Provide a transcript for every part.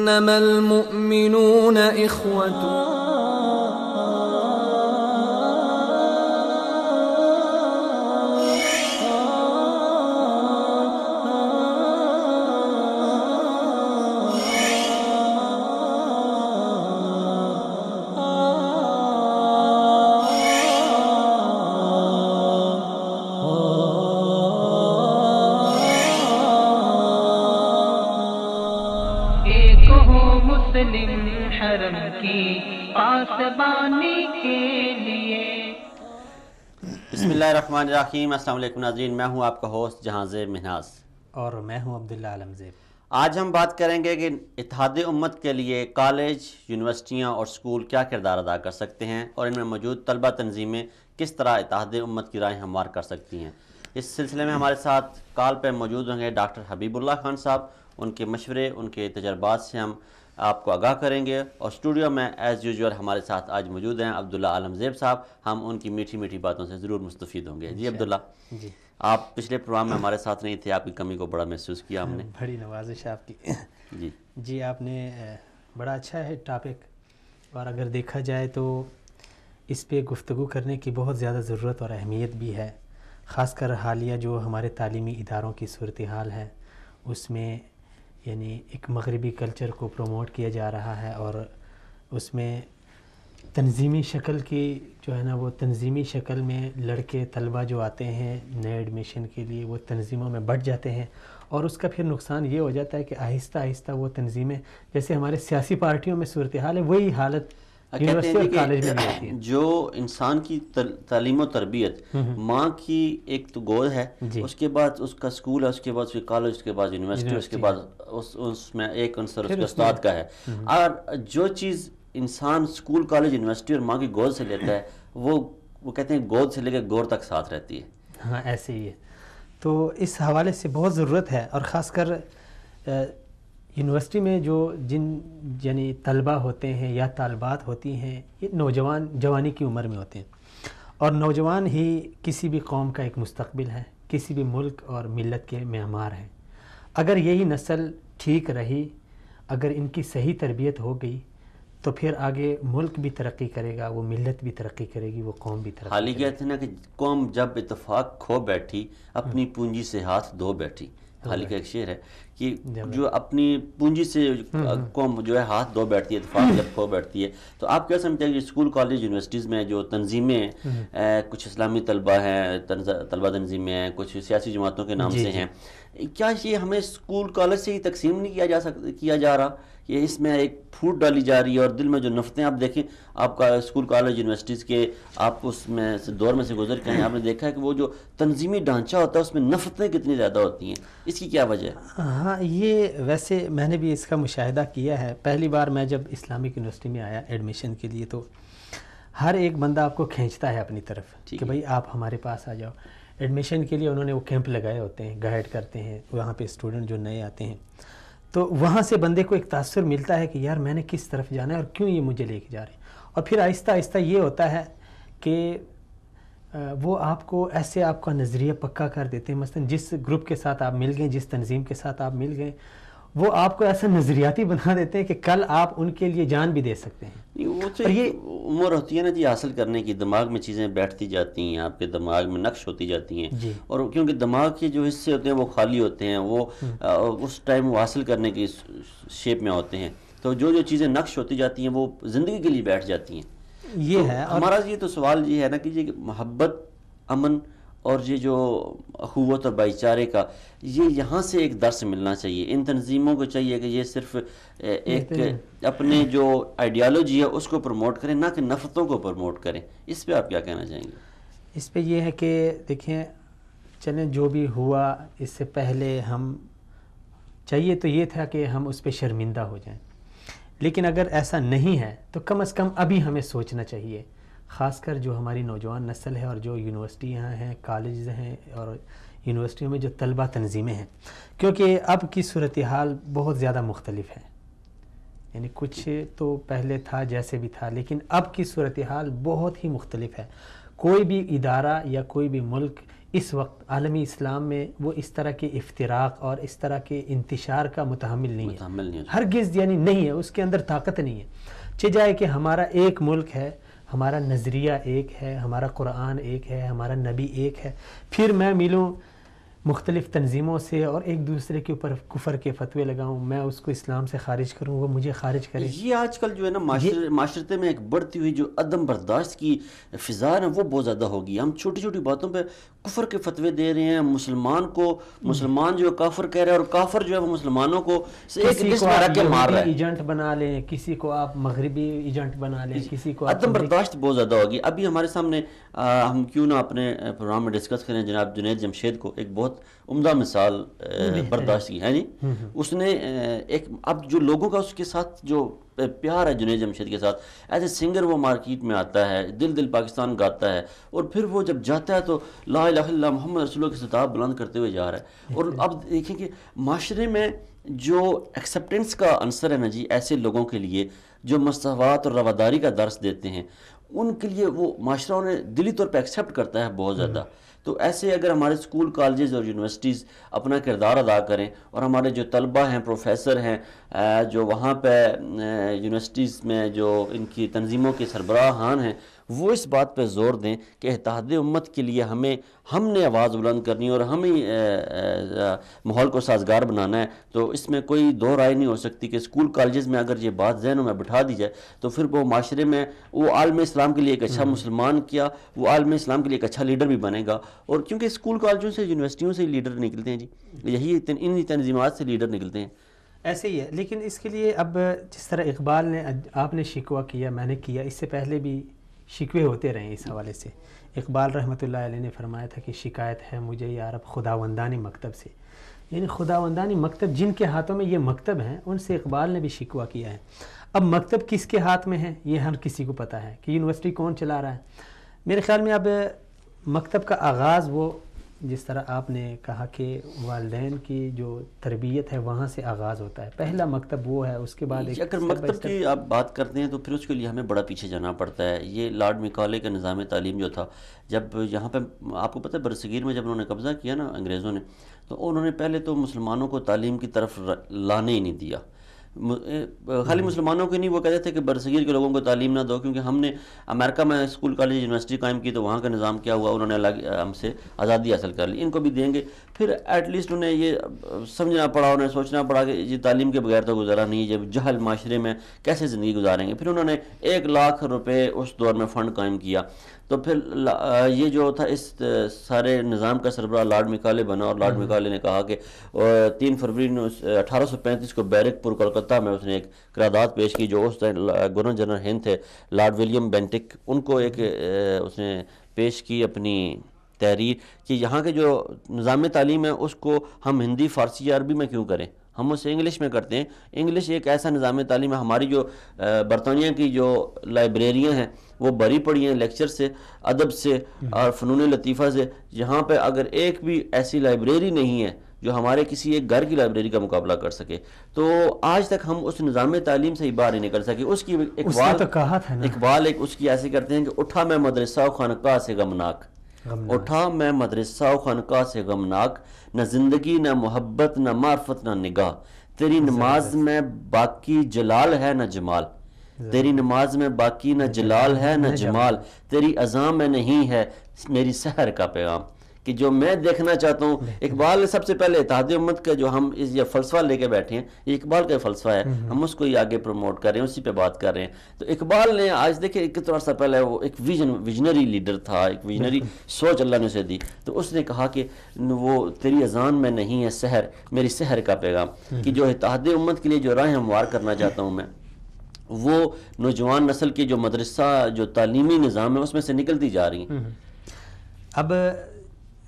إنما المؤمنون إخوة. حرم کی پاسبانی کے لیے. بسم اللہ الرحمن الرحیم. السلام علیکم ناظرین، میں ہوں آپ کا ہوسٹ جہاں زیب منہاس اور میں ہوں عبداللہ عالم زیب. آج ہم بات کریں گے کہ اتحاد امت کے لیے کالج، یونیورسٹیاں اور سکول کیا کردار ادا کر سکتے ہیں اور ان میں موجود طلبہ تنظیمیں کس طرح اتحاد امت کی رائے ہموار کر سکتی ہیں. اس سلسلے میں ہمارے ساتھ کال پہ موجود ہوں گے ڈاکٹر حبیب اللہ خان صاحب. ان کے مشورے، ان کے تجربات سے ہم آپ کو آگاہ کریں گے. اور اسٹوڈیو میں ایز یوزول ہمارے ساتھ آج موجود ہیں عبداللہ عالم زیب صاحب. ہم ان کی میٹھی میٹھی باتوں سے ضرور مستفید ہوں گے. جی عبداللہ، جی آپ پچھلے پروگرام میں ہمارے ساتھ نہیں تھے، آپ کی کمی کو بڑا محسوس کیا ہم نے. بڑی نوازش آپ کی. جی آپ نے بڑا اچھا ہے ٹاپک، اور اگر دیکھا جائے تو اس پہ گفتگو کرنے کی بہت زیادہ ضرورت اور اہمیت بھی ہے. خاص کر حالیہ جو ہمارے تعلیمی اداروں کی صورتحال ہے، اس میں یعنی ایک مغربی کلچر کو پروموٹ کیا جا رہا ہے، اور اس میں تنظیمی شکل کی جو ہے نا، وہ تنظیمی شکل میں لڑکے طلبہ جو آتے ہیں نئے ایڈمیشن کے لیے، وہ تنظیموں میں بٹ جاتے ہیں. اور اس کا پھر نقصان یہ ہو جاتا ہے کہ آہستہ آہستہ وہ تنظیمیں، جیسے ہمارے سیاسی پارٹیوں میں صورتحال ہے، وہی حالت یونیورسٹی اور کالج میں بھی ہوتی ہے. جو انسان کی تعلیم و تربیت ماں کی ایک تو گود ہے، اس کے بعد اس کا سکول ہے، اس کے بعد اس کے کالج، اس کے بعد یونیورسٹی، اس کے بعد اس میں ایک عنصر اس کے استاد کا ہے. اور جو چیز انسان سکول، کالج، یونیورسٹی اور ماں کی گود سے لیتا ہے، وہ کہتے ہیں گود سے لے کے گور تک ساتھ رہتی ہے. ہاں ایسے ہی ہے. تو اس حوالے سے بہت ضرورت ہے، اور خاص کر یونیورسٹی میں جو یعنی طلبہ ہوتے ہیں یا طالبات ہوتی ہیں، یہ جوانی کی عمر میں ہوتے ہیں، اور نوجوان ہی کسی بھی قوم کا ایک مستقبل ہے، کسی بھی ملک اور ملت کے معمار ہیں. اگر یہی نسل ٹھیک رہی، اگر ان کی صحیح تربیت ہو گئی، تو پھر آگے ملک بھی ترقی کرے گا، وہ ملت بھی ترقی کرے گی، وہ قوم بھی ترقی کرے گی. حال ہی کہتے ہیں نا کہ قوم جب اتفاق کھو بیٹھی، اپنی پونجی سے ہاتھ دھو بیٹھی. حال ہی کا ایک شعر ہے کہ جو اپنی پونجی سے قوم جو ہے ہاتھ دھو بیٹھتی ہے، اتفاق جب کھو بیٹھتی ہے. تو آپ کیا سمجھتے ہیں کہ اسکول، کالج، یونیورسٹیز میں جو تنظیمیں، کچھ اسلامی طلبہ ہیں، طلبہ تنظیمیں ہیں، کچھ سیاسی جماعتوں کے نام سے ہیں، کیا یہ ہمیں اسکول، کالج سے ہی تقسیم نہیں کیا جا رہا؟ یہ اس میں ایک پھوٹ ڈالی جا رہی ہے، اور دل میں جو نفرتیں، آپ دیکھیں آپ کا اسکول، کالج، یونیورسٹیز کے آپ اس میں سے دور میں سے گزر کے ہیں، آپ نے دیکھا ہے کہ وہ جو تنظیمی ڈھانچہ ہوتا ہے اس میں نفرتیں کتنی زیادہ ہوتی ہیں. اس کی کیا وجہ ہے؟ ہاں، یہ ویسے میں نے بھی اس کا مشاہدہ کیا ہے. پہلی بار میں جب اسلامک یونیورسٹی میں آیا ایڈمیشن کے لیے، تو ہر ایک بندہ آپ کو کھینچتا ہے اپنی طرف کہ بھائی آپ ہمارے پاس آ جاؤ. ایڈمیشن کے لیے انہوں نے وہ کیمپ لگائے ہوتے ہیں، گائیڈ کرتے ہیں وہاں پہ اسٹوڈنٹ جو نئے آتے ہیں. تو وہاں سے بندے کو ایک تاثر ملتا ہے کہ یار میں نے کس طرف جانا ہے اور کیوں یہ مجھے لے کے جا رہے ہیں. اور پھر آہستہ آہستہ یہ ہوتا ہے کہ وہ آپ کو ایسے آپ کا نظریہ پکا کر دیتے ہیں. مثلا جس گروپ کے ساتھ آپ مل گئے، جس تنظیم کے ساتھ آپ مل گئے، وہ آپ کو ایسا نظریاتی بنا دیتے ہیں کہ کل آپ ان کے لیے جان بھی دے سکتے ہیں. وہ تو یہ عمر ہوتی ہے نا جی حاصل کرنے کی، دماغ میں چیزیں بیٹھتی جاتی ہیں، آپ کے دماغ میں نقش ہوتی جاتی ہیں. اور کیونکہ دماغ کے جو حصے ہوتے ہیں وہ خالی ہوتے ہیں، وہ اس ٹائم وہ حاصل کرنے کی شیپ میں ہوتے ہیں. تو جو چیزیں نقش ہوتی جاتی ہیں وہ زندگی کے لیے بیٹھ جاتی ہیں. یہ ہے ہمارا یہ تو سوال یہ ہے نا کہ یہ محبت، امن اور یہ جو اخوت اور بھائی چارے کا، یہ یہاں سے ایک درس ملنا چاہیے. ان تنظیموں کو چاہیے کہ یہ صرف ایک اپنے جو آئیڈیالوجی ہے اس کو پروموٹ کریں، نہ کہ نفرتوں کو پروموٹ کریں. اس پہ آپ کیا کہنا چاہیں گے؟ اس پہ یہ ہے کہ دیکھیں، چلیں جو بھی ہوا اس سے پہلے ہم چاہیے تو یہ تھا کہ ہم اس پہ شرمندہ ہو جائیں، لیکن اگر ایسا نہیں ہے تو کم از کم ابھی ہمیں سوچنا چاہیے، خاص کر جو ہماری نوجوان نسل ہے اور جو یونیورسٹیاں ہیں، کالجز ہیں، اور یونیورسٹیوں میں جو طلبہ تنظیمیں ہیں، کیونکہ اب کی صورتحال بہت زیادہ مختلف ہے. یعنی کچھ تو پہلے تھا جیسے بھی تھا، لیکن اب کی صورتحال بہت ہی مختلف ہے. کوئی بھی ادارہ یا کوئی بھی ملک اس وقت عالمی اسلام میں وہ اس طرح کے افتراق اور اس طرح کے انتشار کا متحمل نہیں ہے، ہرگز یعنی نہیں ہے، اس کے اندر طاقت نہیں ہے. چاہے کہ ہمارا ایک ملک ہے، ہمارا نظریہ ایک ہے، ہمارا قرآن ایک ہے، ہمارا نبی ایک ہے، پھر میں ملوں مختلف تنظیموں سے اور ایک دوسرے کے اوپر کفر کے فتوے لگاؤں، میں اس کو اسلام سے خارج کروں، وہ مجھے خارج کرے. یہ آج کل جو ہے نا معاشرتے میں ایک بڑھتی ہوئی جو عدم برداشت کی فضا ہے وہ بہت زیادہ ہوگی. ہم چھوٹی چھوٹی باتوں پہ کفر کے فتوے دے رہے ہیں، مسلمان جو کافر کہہ رہے ہیں، اور کافر جو ہے وہ مسلمانوں کو ایک لسٹ میں رکھ کے مار رہا ہے. ایجنٹ بنا لیں، کسی کو آپ مغربی ایجنٹ بنا لیں، کسی کو عدم برداشت بہت زیادہ ہوگی. ابھی ہمارے سامنے ہم کیوں نہ اپنے پروگرام میں ڈسکس کریں جناب جنید جمشید کو، ایک بہت عمدہ مثال برداشت کی ہے جی. اس نے ایک اب جو لوگوں کا اس کے ساتھ جو پیار ہے جنید جمشید کے ساتھ، ایز اے سنگر وہ مارکیٹ میں آتا ہے، دل پاکستان گاتا ہے، اور پھر وہ جب جاتا ہے تو لا الہ الا اللہ محمد رسول اللہ کی خطاب بلند کرتے ہوئے جا رہا ہے. اور اب دیکھیں کہ معاشرے میں جو ایکسیپٹنس کا عنصر ہے نا جی، ایسے لوگوں کے لیے جو مساوات اور رواداری کا درس دیتے ہیں، ان کے لیے وہ معاشرہ انہیں دلی طور پہ ایکسیپٹ کرتا ہے بہت زیادہ. تو ایسے اگر ہمارے اسکول کالجز اور یونیورسٹیز اپنا کردار ادا کریں، اور ہمارے جو طلبہ ہیں، پروفیسر ہیں، جو وہاں پہ یونیورسٹیز میں جو ان کی تنظیموں کے سربراہان ہیں، وہ اس بات پہ زور دیں کہ اتحاد امت کے لیے ہم نے آواز بلند کرنی ہے اور ہمیں ماحول کو سازگار بنانا ہے. تو اس میں کوئی دو رائے نہیں ہو سکتی کہ اسکول کالجز میں اگر یہ بات ذہنوں میں بٹھا دی جائے تو پھر وہ معاشرے میں وہ عالم اسلام کے لیے ایک اچھا مسلمان کیا، وہ عالم اسلام کے لیے ایک اچھا لیڈر بھی بنے گا. اور کیونکہ اسکول کالجوں سے یونیورسٹیوں سے لیڈر نکلتے ہیں جی، یہی انہی تنظیمات سے لیڈر نکلتے ہیں. ایسے ہی ہے. لیکن اس کے لیے اب جس طرح اقبال نے، آپ نے شکوہ کیا، میں نے کیا، اس سے پہلے بھی شکوے ہوتے رہے اس حوالے سے. اقبال رحمۃ اللہ علیہ نے فرمایا تھا کہ شکایت ہے مجھے یا رب خداوندانی مکتب سے، یعنی خداوندانی مکتب جن کے ہاتھوں میں یہ مکتب ہیں ان سے اقبال نے بھی شکوہ کیا ہے. اب مکتب کس کے ہاتھ میں ہے یہ ہر کسی کو پتہ ہے کہ یونیورسٹی کون چلا رہا ہے. میرے خیال میں اب مکتب کا آغاز وہ جس طرح آپ نے کہا کہ والدین کی جو تربیت ہے وہاں سے آغاز ہوتا ہے، پہلا مکتب وہ ہے، اس کے بعد اگر مکتب کی آپ بات کرتے ہیں تو پھر اس کے لیے ہمیں بڑا پیچھے جانا پڑتا ہے. یہ لارڈ میکالے کا نظام تعلیم جو تھا، جب یہاں پہ آپ کو پتہ ہے برصغیر میں جب انہوں نے قبضہ کیا نا انگریزوں نے، تو انہوں نے پہلے تو مسلمانوں کو تعلیم کی طرف لانے ہی نہیں دیا. خالی مسلمانوں کے نہیں، وہ کہتے تھے کہ برصغیر کے لوگوں کو تعلیم نہ دو، کیونکہ ہم نے امریکہ میں اسکول کالج یونیورسٹی قائم کی تو وہاں کا نظام کیا ہوا، انہوں نے الگ ہم سے آزادی حاصل کر لی، ان کو بھی دیں گے. پھر ایٹ لیسٹ انہیں یہ سمجھنا پڑا، انہیں سوچنا پڑا کہ یہ تعلیم کے بغیر تو گزارا نہیں، جب جہل معاشرے میں کیسے زندگی گزاریں گے. پھر انہوں نے 1 لاکھ روپے اس دور میں فنڈ قائم کیا. تو پھر یہ جو تھا اس سارے نظام کا سربراہ لارڈ میکالے بنا، اور لارڈ میکالے نے کہا کہ 3 فروری 1835 کو بیرک پور کلکتہ میں اس نے ایک قرارداد پیش کی، جو اس گورنر جنرل ہند تھے لارڈ ولیم بینٹک، ان کو ایک اس نے پیش کی اپنی تحریر کہ یہاں کے جو نظام تعلیم ہے اس کو ہم ہندی، فارسی یا عربی میں کیوں کریں، ہم اسے انگلش میں کرتے ہیں. انگلش ایک ایسا نظام تعلیم ہے، ہماری جو برطانیہ کی جو لائبریریاں ہیں وہ بھری پڑی ہیں لیکچر سے، ادب سے اور فنون لطیفہ سے. یہااں پہ اگر ایک بھی ایسی لائبریری نہیں ہے جو ہمارے کسی ایک گھر کی لائبریری کا مقابلہ کر سکے. تو آج تک ہم اس نظام تعلیم سے ہی باہر نہیں نکل سکے. اس کی اقبال ایک اس کی ایسے کرتے ہیں کہ اٹھا میں مدرسہ و خانقاہ سے غمناک، اٹھا میں مدرسہ و خانقاہ سے غمناک، نہ زندگی نہ محبت نہ معرفت نہ نگاہ، تیری نماز میں باقی جلال ہے نہ جمال، تیری نماز میں باقی نہ جلال ہے نہ جمال، تیری اذان میں نہیں ہے میری سحر کا پیغام. کہ جو میں دیکھنا چاہتا ہوں، اقبال نے سب سے پہلے اتحاد امت کا جو ہم یہ فلسفہ لے کے بیٹھے ہیں، یہ اقبال کا فلسفہ ہے، ہم اس کو ہی آگے پروموٹ کر رہے ہیں، اسی پہ بات کر رہے ہیں. تو اقبال نے آج دیکھیں کتنا عرصہ پہلے وہ ایک ویژنری لیڈر تھا، ایک ویژنری سوچ اللہ نے اسے دی. تو اس نے کہا کہ وہ تیری اذان میں نہیں ہے سحر میری سحر کا پیغام، کہ جو اتحاد امت کے لیے جو راہ ہموار کرنا چاہتا ہوں میں، وہ نوجوان نسل کے جو مدرسہ جو تعلیمی نظام ہے اس میں سے نکلتی جا رہی ہیں. اب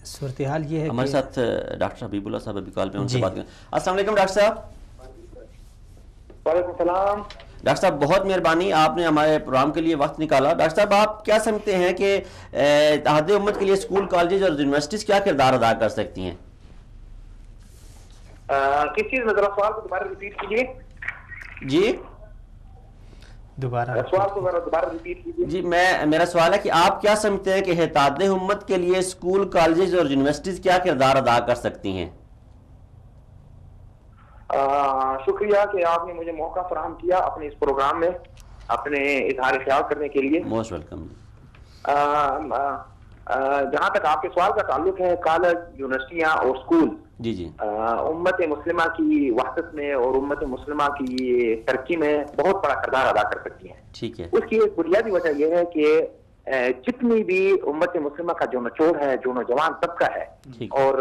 صورتحال یہ ہے ہمارے ساتھ ڈاکٹر حبیب اللہ صاحب ابھی کال پہ، ان سے بات کریں. السلام علیکم ڈاکٹر صاحب. وعلیکم السلام. ڈاکٹر صاحب بہت مہربانی، آپ نے ہمارے پروگرام کے لیے وقت نکالا. ڈاکٹر صاحب آپ کیا سمجھتے ہیں کہ اتحاد امت کے لیے اسکول کالجز اور یونیورسٹیز کیا کردار ادا کر سکتی ہیں؟ کس چیز میں ذرا سوال کو دوبارہ ریپیٹ کیجیے. جی دوبارہ سوال کو ذرا دوبارہ ریپیٹ کیجیے. جی میرا سوال ہے کہ آپ کیا سمجھتے ہیں کہ اتحاد امت کے لیے اسکول کالجز اور یونیورسٹیز کیا کردار ادا کر سکتی ہیں؟ شکریہ کہ آپ نے مجھے موقع فراہم کیا اپنے اس پروگرام میں اپنے اظہار خیال کرنے کے لیے. Most welcome. جہاں تک آپ کے سوال کا تعلق ہے کالج، یونیورسٹیاں اور اسکول، جی جی امت مسلمہ کی وحدت میں اور امت مسلمہ کی ترقی میں بہت بڑا کردار ادا کر سکتی ہیں. ٹھیک ہے. اس کی ایک بنیادی وجہ یہ ہے کہ جتنی بھی امت مسلمہ کا جو نچوڑ ہے، جو نوجوان طبقہ ہے، اور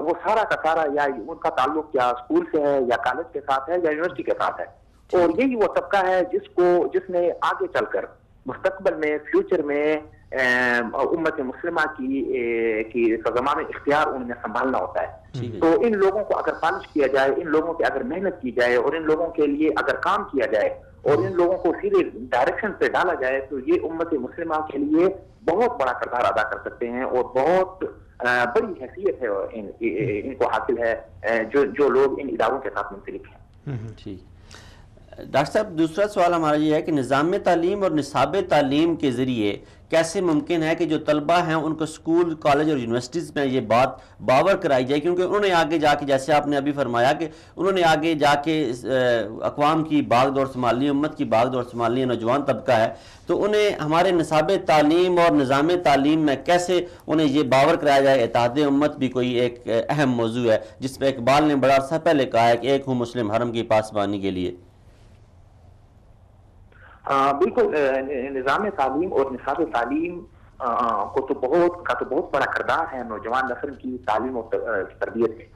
وہ سارا کا سارا یا ان کا تعلق یا اسکول سے ہے یا کالج کے ساتھ ہے یا یونیورسٹی کے ساتھ ہے، اور یہی وہ طبقہ ہے جس نے آگے چل کر مستقبل میں، فیوچر میں امت مسلمہ کی زمان اختیار ان میں سنبھالنا ہوتا ہے. تو ان لوگوں کو اگر پالش کیا جائے، ان لوگوں کی اگر محنت کی جائے اور ان لوگوں کے لیے اگر کام کیا جائے اور ان لوگوں کو سیدھے ڈائریکشن پہ ڈالا جائے تو یہ امت مسلمہ کے لیے بہت بڑا کردار ادا کر سکتے ہیں اور بہت بڑی حیثیت ہے ان کو حاصل ہے جو لوگ ان اداروں کے ساتھ منسلک ہیں. ٹھیک. ڈاکٹر صاحب دوسرا سوال ہمارا یہ ہے کہ نظام تعلیم اور نصاب تعلیم کے ذریعے کیسے ممکن ہے کہ جو طلبہ ہیں ان کو اسکول، کالج اور یونیورسٹیز میں یہ بات باور کرائی جائے، کیونکہ انہوں نے آگے جا کے، جیسے آپ نے ابھی فرمایا کہ انہوں نے آگے جا کے اقوام کی باغ دور سنبھالنی، امت کی باغ دور سنبھالنی، نوجوان طبقہ ہے، تو انہیں ہمارے نصاب تعلیم اور نظام تعلیم میں کیسے انہیں یہ باور کرایا جائے. اتحاد امت بھی کوئی ایک اہم موضوع ہے جس پہ اقبال نے بڑا عرصہ پہلے کہا ہے کہ ایک ہوں مسلم حرم کی پاسبانی کے لیے. بالکل. نظام تعلیم اور نصاب تعلیم کو تو بہت بڑا کردار ہے نوجوان نسل کی تعلیم اور تربیت میں.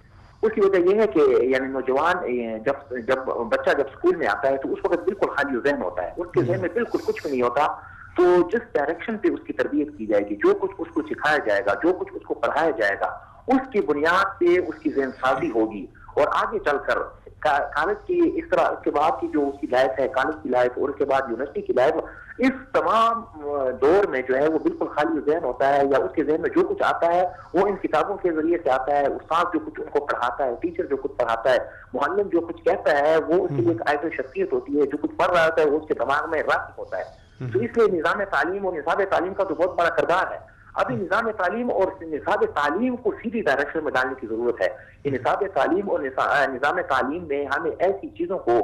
اس کی وجہ یہ ہے کہ یعنی نوجوان جب بچہ اسکول میں آتا ہے تو اس وقت بالکل خالی ذہن ہوتا ہے، اس کے ذہن میں بالکل کچھ بھی نہیں ہوتا. تو جس ڈائریکشن پہ اس کی تربیت کی جائے گی، جو کچھ اس کو سکھایا جائے گا، جو کچھ اس کو پڑھایا جائے گا، اس کی بنیاد پہ اس کی ذہن سازی ہوگی اور آگے چل کر کالج کی اس کے بعد کی جو اس کی لائف ہے، کالج کی لائف اور اس کے بعد یونیورسٹی کی لائف، اس تمام دور میں جو ہے وہ بالکل خالی ذہن ہوتا ہے، یا اس کے ذہن میں جو کچھ آتا ہے وہ ان کتابوں کے ذریعے سے آتا ہے. استاد جو کچھ ان کو پڑھاتا ہے، ٹیچر جو کچھ پڑھاتا ہے، معلم جو کچھ کہتا ہے، وہ اس کی ایک آئیڈل شخصیت ہوتی ہے. جو کچھ پڑھ رہا ہوتا ہے وہ اس کے دماغ میں راسخ ہوتا ہے. تو اس لیے نظام تعلیم اور نصاب تعلیم کا تو بہت بڑا کردار ہے. ابھی نظام تعلیم اور نصاب تعلیم کو سیدھی ڈائریکشن میں ڈالنے کی ضرورت ہے. یہ نصاب تعلیم اور نظام تعلیم میں ہمیں ایسی چیزوں کو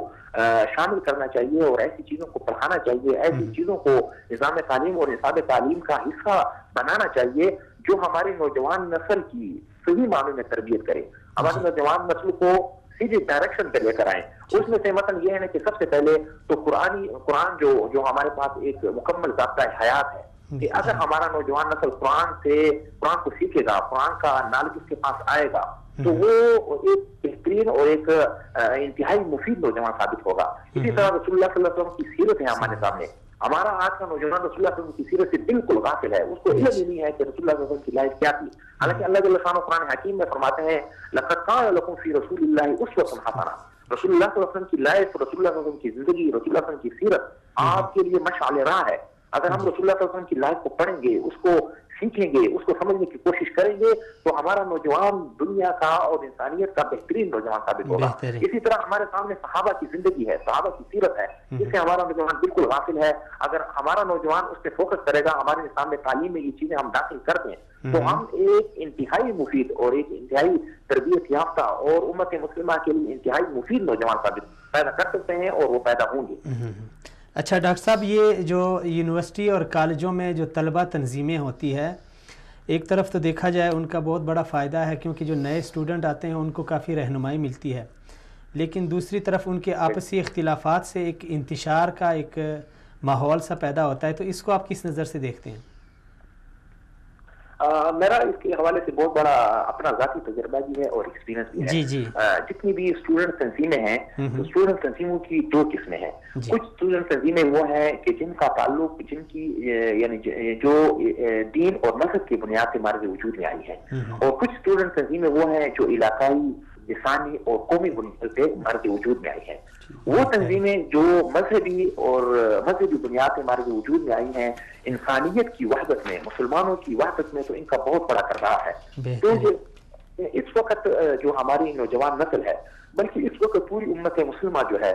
شامل کرنا چاہیے اور ایسی چیزوں کو پڑھانا چاہیے، ایسی چیزوں کو نظام تعلیم اور نصاب تعلیم کا حصہ بنانا چاہیے جو ہمارے نوجوان نسل کی صحیح معنی میں تربیت کرے، ہمارے نوجوان نسل کو سیدھی ڈائریکشن پہ لے کر آئیں. اس میں سے مثلا یہ ہے کہ سب سے پہلے تو قرآن جو ہمارے پاس ایک مکمل ضابطہ حیات ہے کہ اگر ہمارا نوجوان نسل قرآن کو سیکھے گا، قرآن کا نالج اس کے پاس آئے گا تو وہ ایک بہترین اور ایک انتہائی مفید نوجوان ثابت ہوگا. اسی طرح رسول اللہ صلی اللہ علیہ وسلم کی سیرت ہے ہمارے سامنے. ہمارا آج کا نوجوان رسول اللہ صلی اللہ علیہ وسلم کی سیرت سے بالکل غافل ہے، اس کو علم ہی نہیں ہے کہ رسول اللہ صلی اللہ علیہ وسلم کی لائف کیا تھی. حالانکہ اللہ جل شانہ قرآن حکیم میں فرماتے ہیں لقد کان لکم فی رسول اللہ اسوۃ حسنہ. رسول اللہ صلی اللہ علیہ وسلم کی لائف، رسول اللہ صلی اللہ علیہ وسلم کی زندگی، رسول اللہ صلی اللہ علیہ وسلم کی سیرت آپ کے لیے مشعل راہ ہے. اگر ہم رسول اللہ صلی اللہ علیہ وسلم کی لائف کو پڑھیں گے، اس کو سیکھیں گے، اس کو سمجھنے کی کوشش کریں گے تو ہمارا نوجوان دنیا کا اور انسانیت کا بہترین نوجوان ثابت ہوگا. اسی طرح ہمارے سامنے صحابہ کی زندگی ہے، صحابہ کی سیرت ہے جس سے ہمارا نوجوان بالکل غافل ہے. اگر ہمارا نوجوان اس پہ فوکس کرے گا، ہمارے سامنے تعلیم میں یہ چیزیں ہم داخل کر دیں تو ہم ایک انتہائی مفید اور ایک انتہائی تربیت یافتہ اور امت مسلمہ کے لیے انتہائی مفید نوجوان ثابت پیدا کر سکتے ہیں اور وہ پیدا ہوں گے. اچھا ڈاکٹر صاحب، یہ جو یونیورسٹی اور کالجوں میں جو طلبہ تنظیمیں ہوتی ہے، ایک طرف تو دیکھا جائے ان کا بہت بڑا فائدہ ہے کیونکہ جو نئے اسٹوڈنٹ آتے ہیں ان کو کافی رہنمائی ملتی ہے، لیکن دوسری طرف ان کے آپسی اختلافات سے ایک انتشار کا ایک ماحول سا پیدا ہوتا ہے. تو اس کو آپ کس نظر سے دیکھتے ہیں؟ میرا اس کے حوالے سے بہت بڑا اپنا ذاتی تجربہ بھی ہے اور ایکسپیرینس بھی ہے. جتنی بھی اسٹوڈنٹ تنظیمیں ہیں، اسٹوڈنٹ تنظیموں کی دو قسمیں ہیں. کچھ اسٹوڈنٹ تنظیمیں وہ ہیں کہ جن کا تعلق جن کی یعنی جو دین اور مذہب کی بنیاد سے مرض وجود میں آئی ہے، اور کچھ اسٹوڈنٹ تنظیمیں وہ ہیں جو علاقائی، لسانی اور قومی بنیاد سے مرض وجود میں آئی ہے. وہ تنظیمیں جو مذہبی اور مذہبی بنیاد سے مرض وجود میں آئی ہیں، انسانیت کی وحدت میں، مسلمانوں کی وحدت میں تو ان کا بہت بڑا کردار ہے. اس وقت جو ہماری نوجوان نسل ہے بلکہ اس وقت پوری امت مسلمہ جو ہے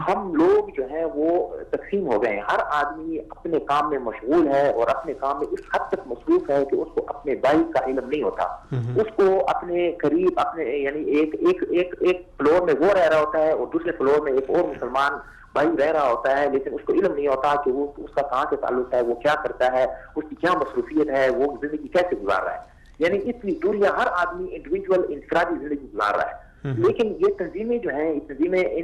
ہم لوگ جو ہیں وہ تقسیم ہو گئے ہیں. ہر آدمی اپنے کام میں مشغول ہے اور اپنے کام میں اس حد تک مصروف ہے کہ اس کو اپنے بھائی کا علم نہیں ہوتا. اس کو اپنے قریب اپنے یعنی ایک فلور میں وہ رہ رہا ہوتا ہے اور دوسرے فلور میں ایک اور مسلمان بھائی رہ رہا ہوتا ہے, لیکن اس کو علم نہیں ہوتا کہ وہ اس کا کہاں سے تعلق ہے, وہ کیا کرتا ہے, اس کی کیا مصروفیت ہے, وہ زندگی کیسے گزار رہا ہے. یعنی اتنی دوریاں ہر آدمی انڈیویجول انفرادی زندگی گزار رہا ہے. لیکن یہ تنظیمیں جو ہیں ان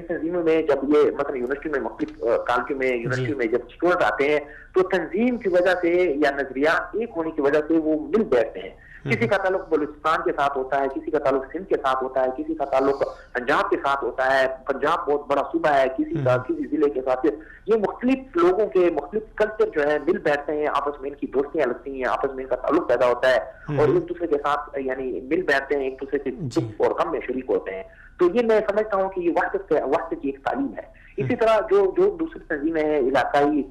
تنظیموں میں جب یہ مثلا یونیورسٹی میں مختلف کالجوں میں یونیورسٹی میں جب اسٹوڈنٹ آتے ہیں تو تنظیم کی وجہ سے یا نظریات ایک ہونے کی وجہ سے وہ مل بیٹھتے ہیں. کسی کا تعلق بلوچستان کے ساتھ ہوتا ہے, کسی کا تعلق سندھ کے ساتھ ہوتا ہے, کسی کا تعلق پنجاب کے ساتھ ہوتا ہے, پنجاب بہت بڑا صوبہ ہے, کسی کا کسی ضلع کے ساتھ. یہ مختلف لوگوں کے مختلف کلچر جو ہے مل بیٹھتے ہیں, آپس میں ان کی دوستیاں لگتی ہیں, آپس میں ان کا تعلق پیدا ہوتا ہے اور ایک دوسرے کے ساتھ یعنی مل بیٹھتے ہیں, ایک دوسرے کے دکھ اور غم میں شریک ہوتے ہیں. تو یہ میں سمجھتا ہوں کہ یہ وقت کی ایک تعلیم ہے. اسی طرح جو دوسری تنظیمیں ہیں علاقائی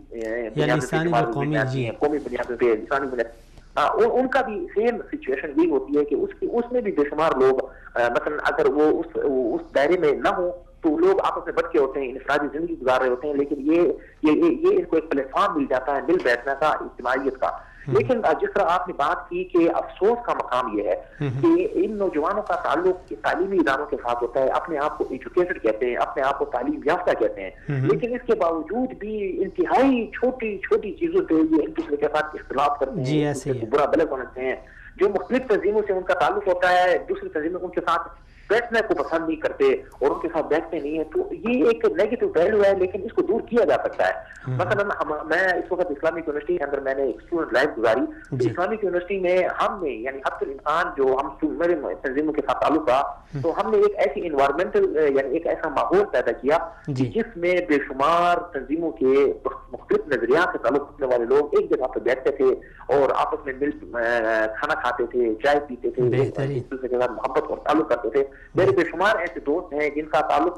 قومی بنیادوں پہ لسانی بنیاد, ان کا بھی سیم سچویشن یہ ہوتی ہے کہ اس میں بھی بے شمار لوگ مثلا اگر وہ اس دائرے میں نہ ہوں تو لوگ آپس میں بٹ کے ہوتے ہیں, انفرادی زندگی گزار رہے ہوتے ہیں, لیکن یہ ان کو ایک پلیٹ فارم مل جاتا ہے مل بیٹھنے کا, اجتماعیت کا. لیکن جس طرح آپ نے بات کی کہ افسوس کا مقام یہ ہے کہ ان نوجوانوں کا تعلق تعلیمی اداروں کے ساتھ ہوتا ہے, اپنے آپ کو ایجوکیٹڈ کہتے ہیں, اپنے آپ کو تعلیم یافتہ کہتے ہیں, لیکن اس کے باوجود بھی انتہائی چھوٹی چھوٹی چیزوں پہ یہ ایک دوسرے کے ساتھ اختلاف کرتے ہیں, برا بلد بنتے ہیں. جو مختلف تنظیموں سے ان کا تعلق ہوتا ہے دوسری تنظیموں ان کے ساتھ بیٹھنے کو پسند نہیں کرتے اور ان کے ساتھ بیٹھتے نہیں ہیں, تو یہ ایک نیگیٹو پہلو ہے, لیکن اس کو دور کیا جا سکتا ہے. مثلا میں اس وقت اسلامک یونیورسٹی کے اندر میں نے ایک اسٹوڈنٹ لائف گزاری. اسلامک یونیورسٹی میں ہم نے یعنی اکثر انسان جو ہم میرے تنظیموں کے ساتھ تعلق رہا تو ہم نے ایک ایسی انوائرمنٹل یعنی ایک ایسا ماحول پیدا کیا جس میں بے شمار تنظیموں کے مختلف نظریات سے تعلق رکھنے والے لوگ ایک جگہ پہ بیٹھتے تھے اور آپس میں مل کھانا کھاتے تھے, چائے پیتے تھے, ایک دوسرے کے ساتھ محبت اور تعلق کرتے تھے. میرے بے شمار ایسے دوست ہیں جن کا تعلق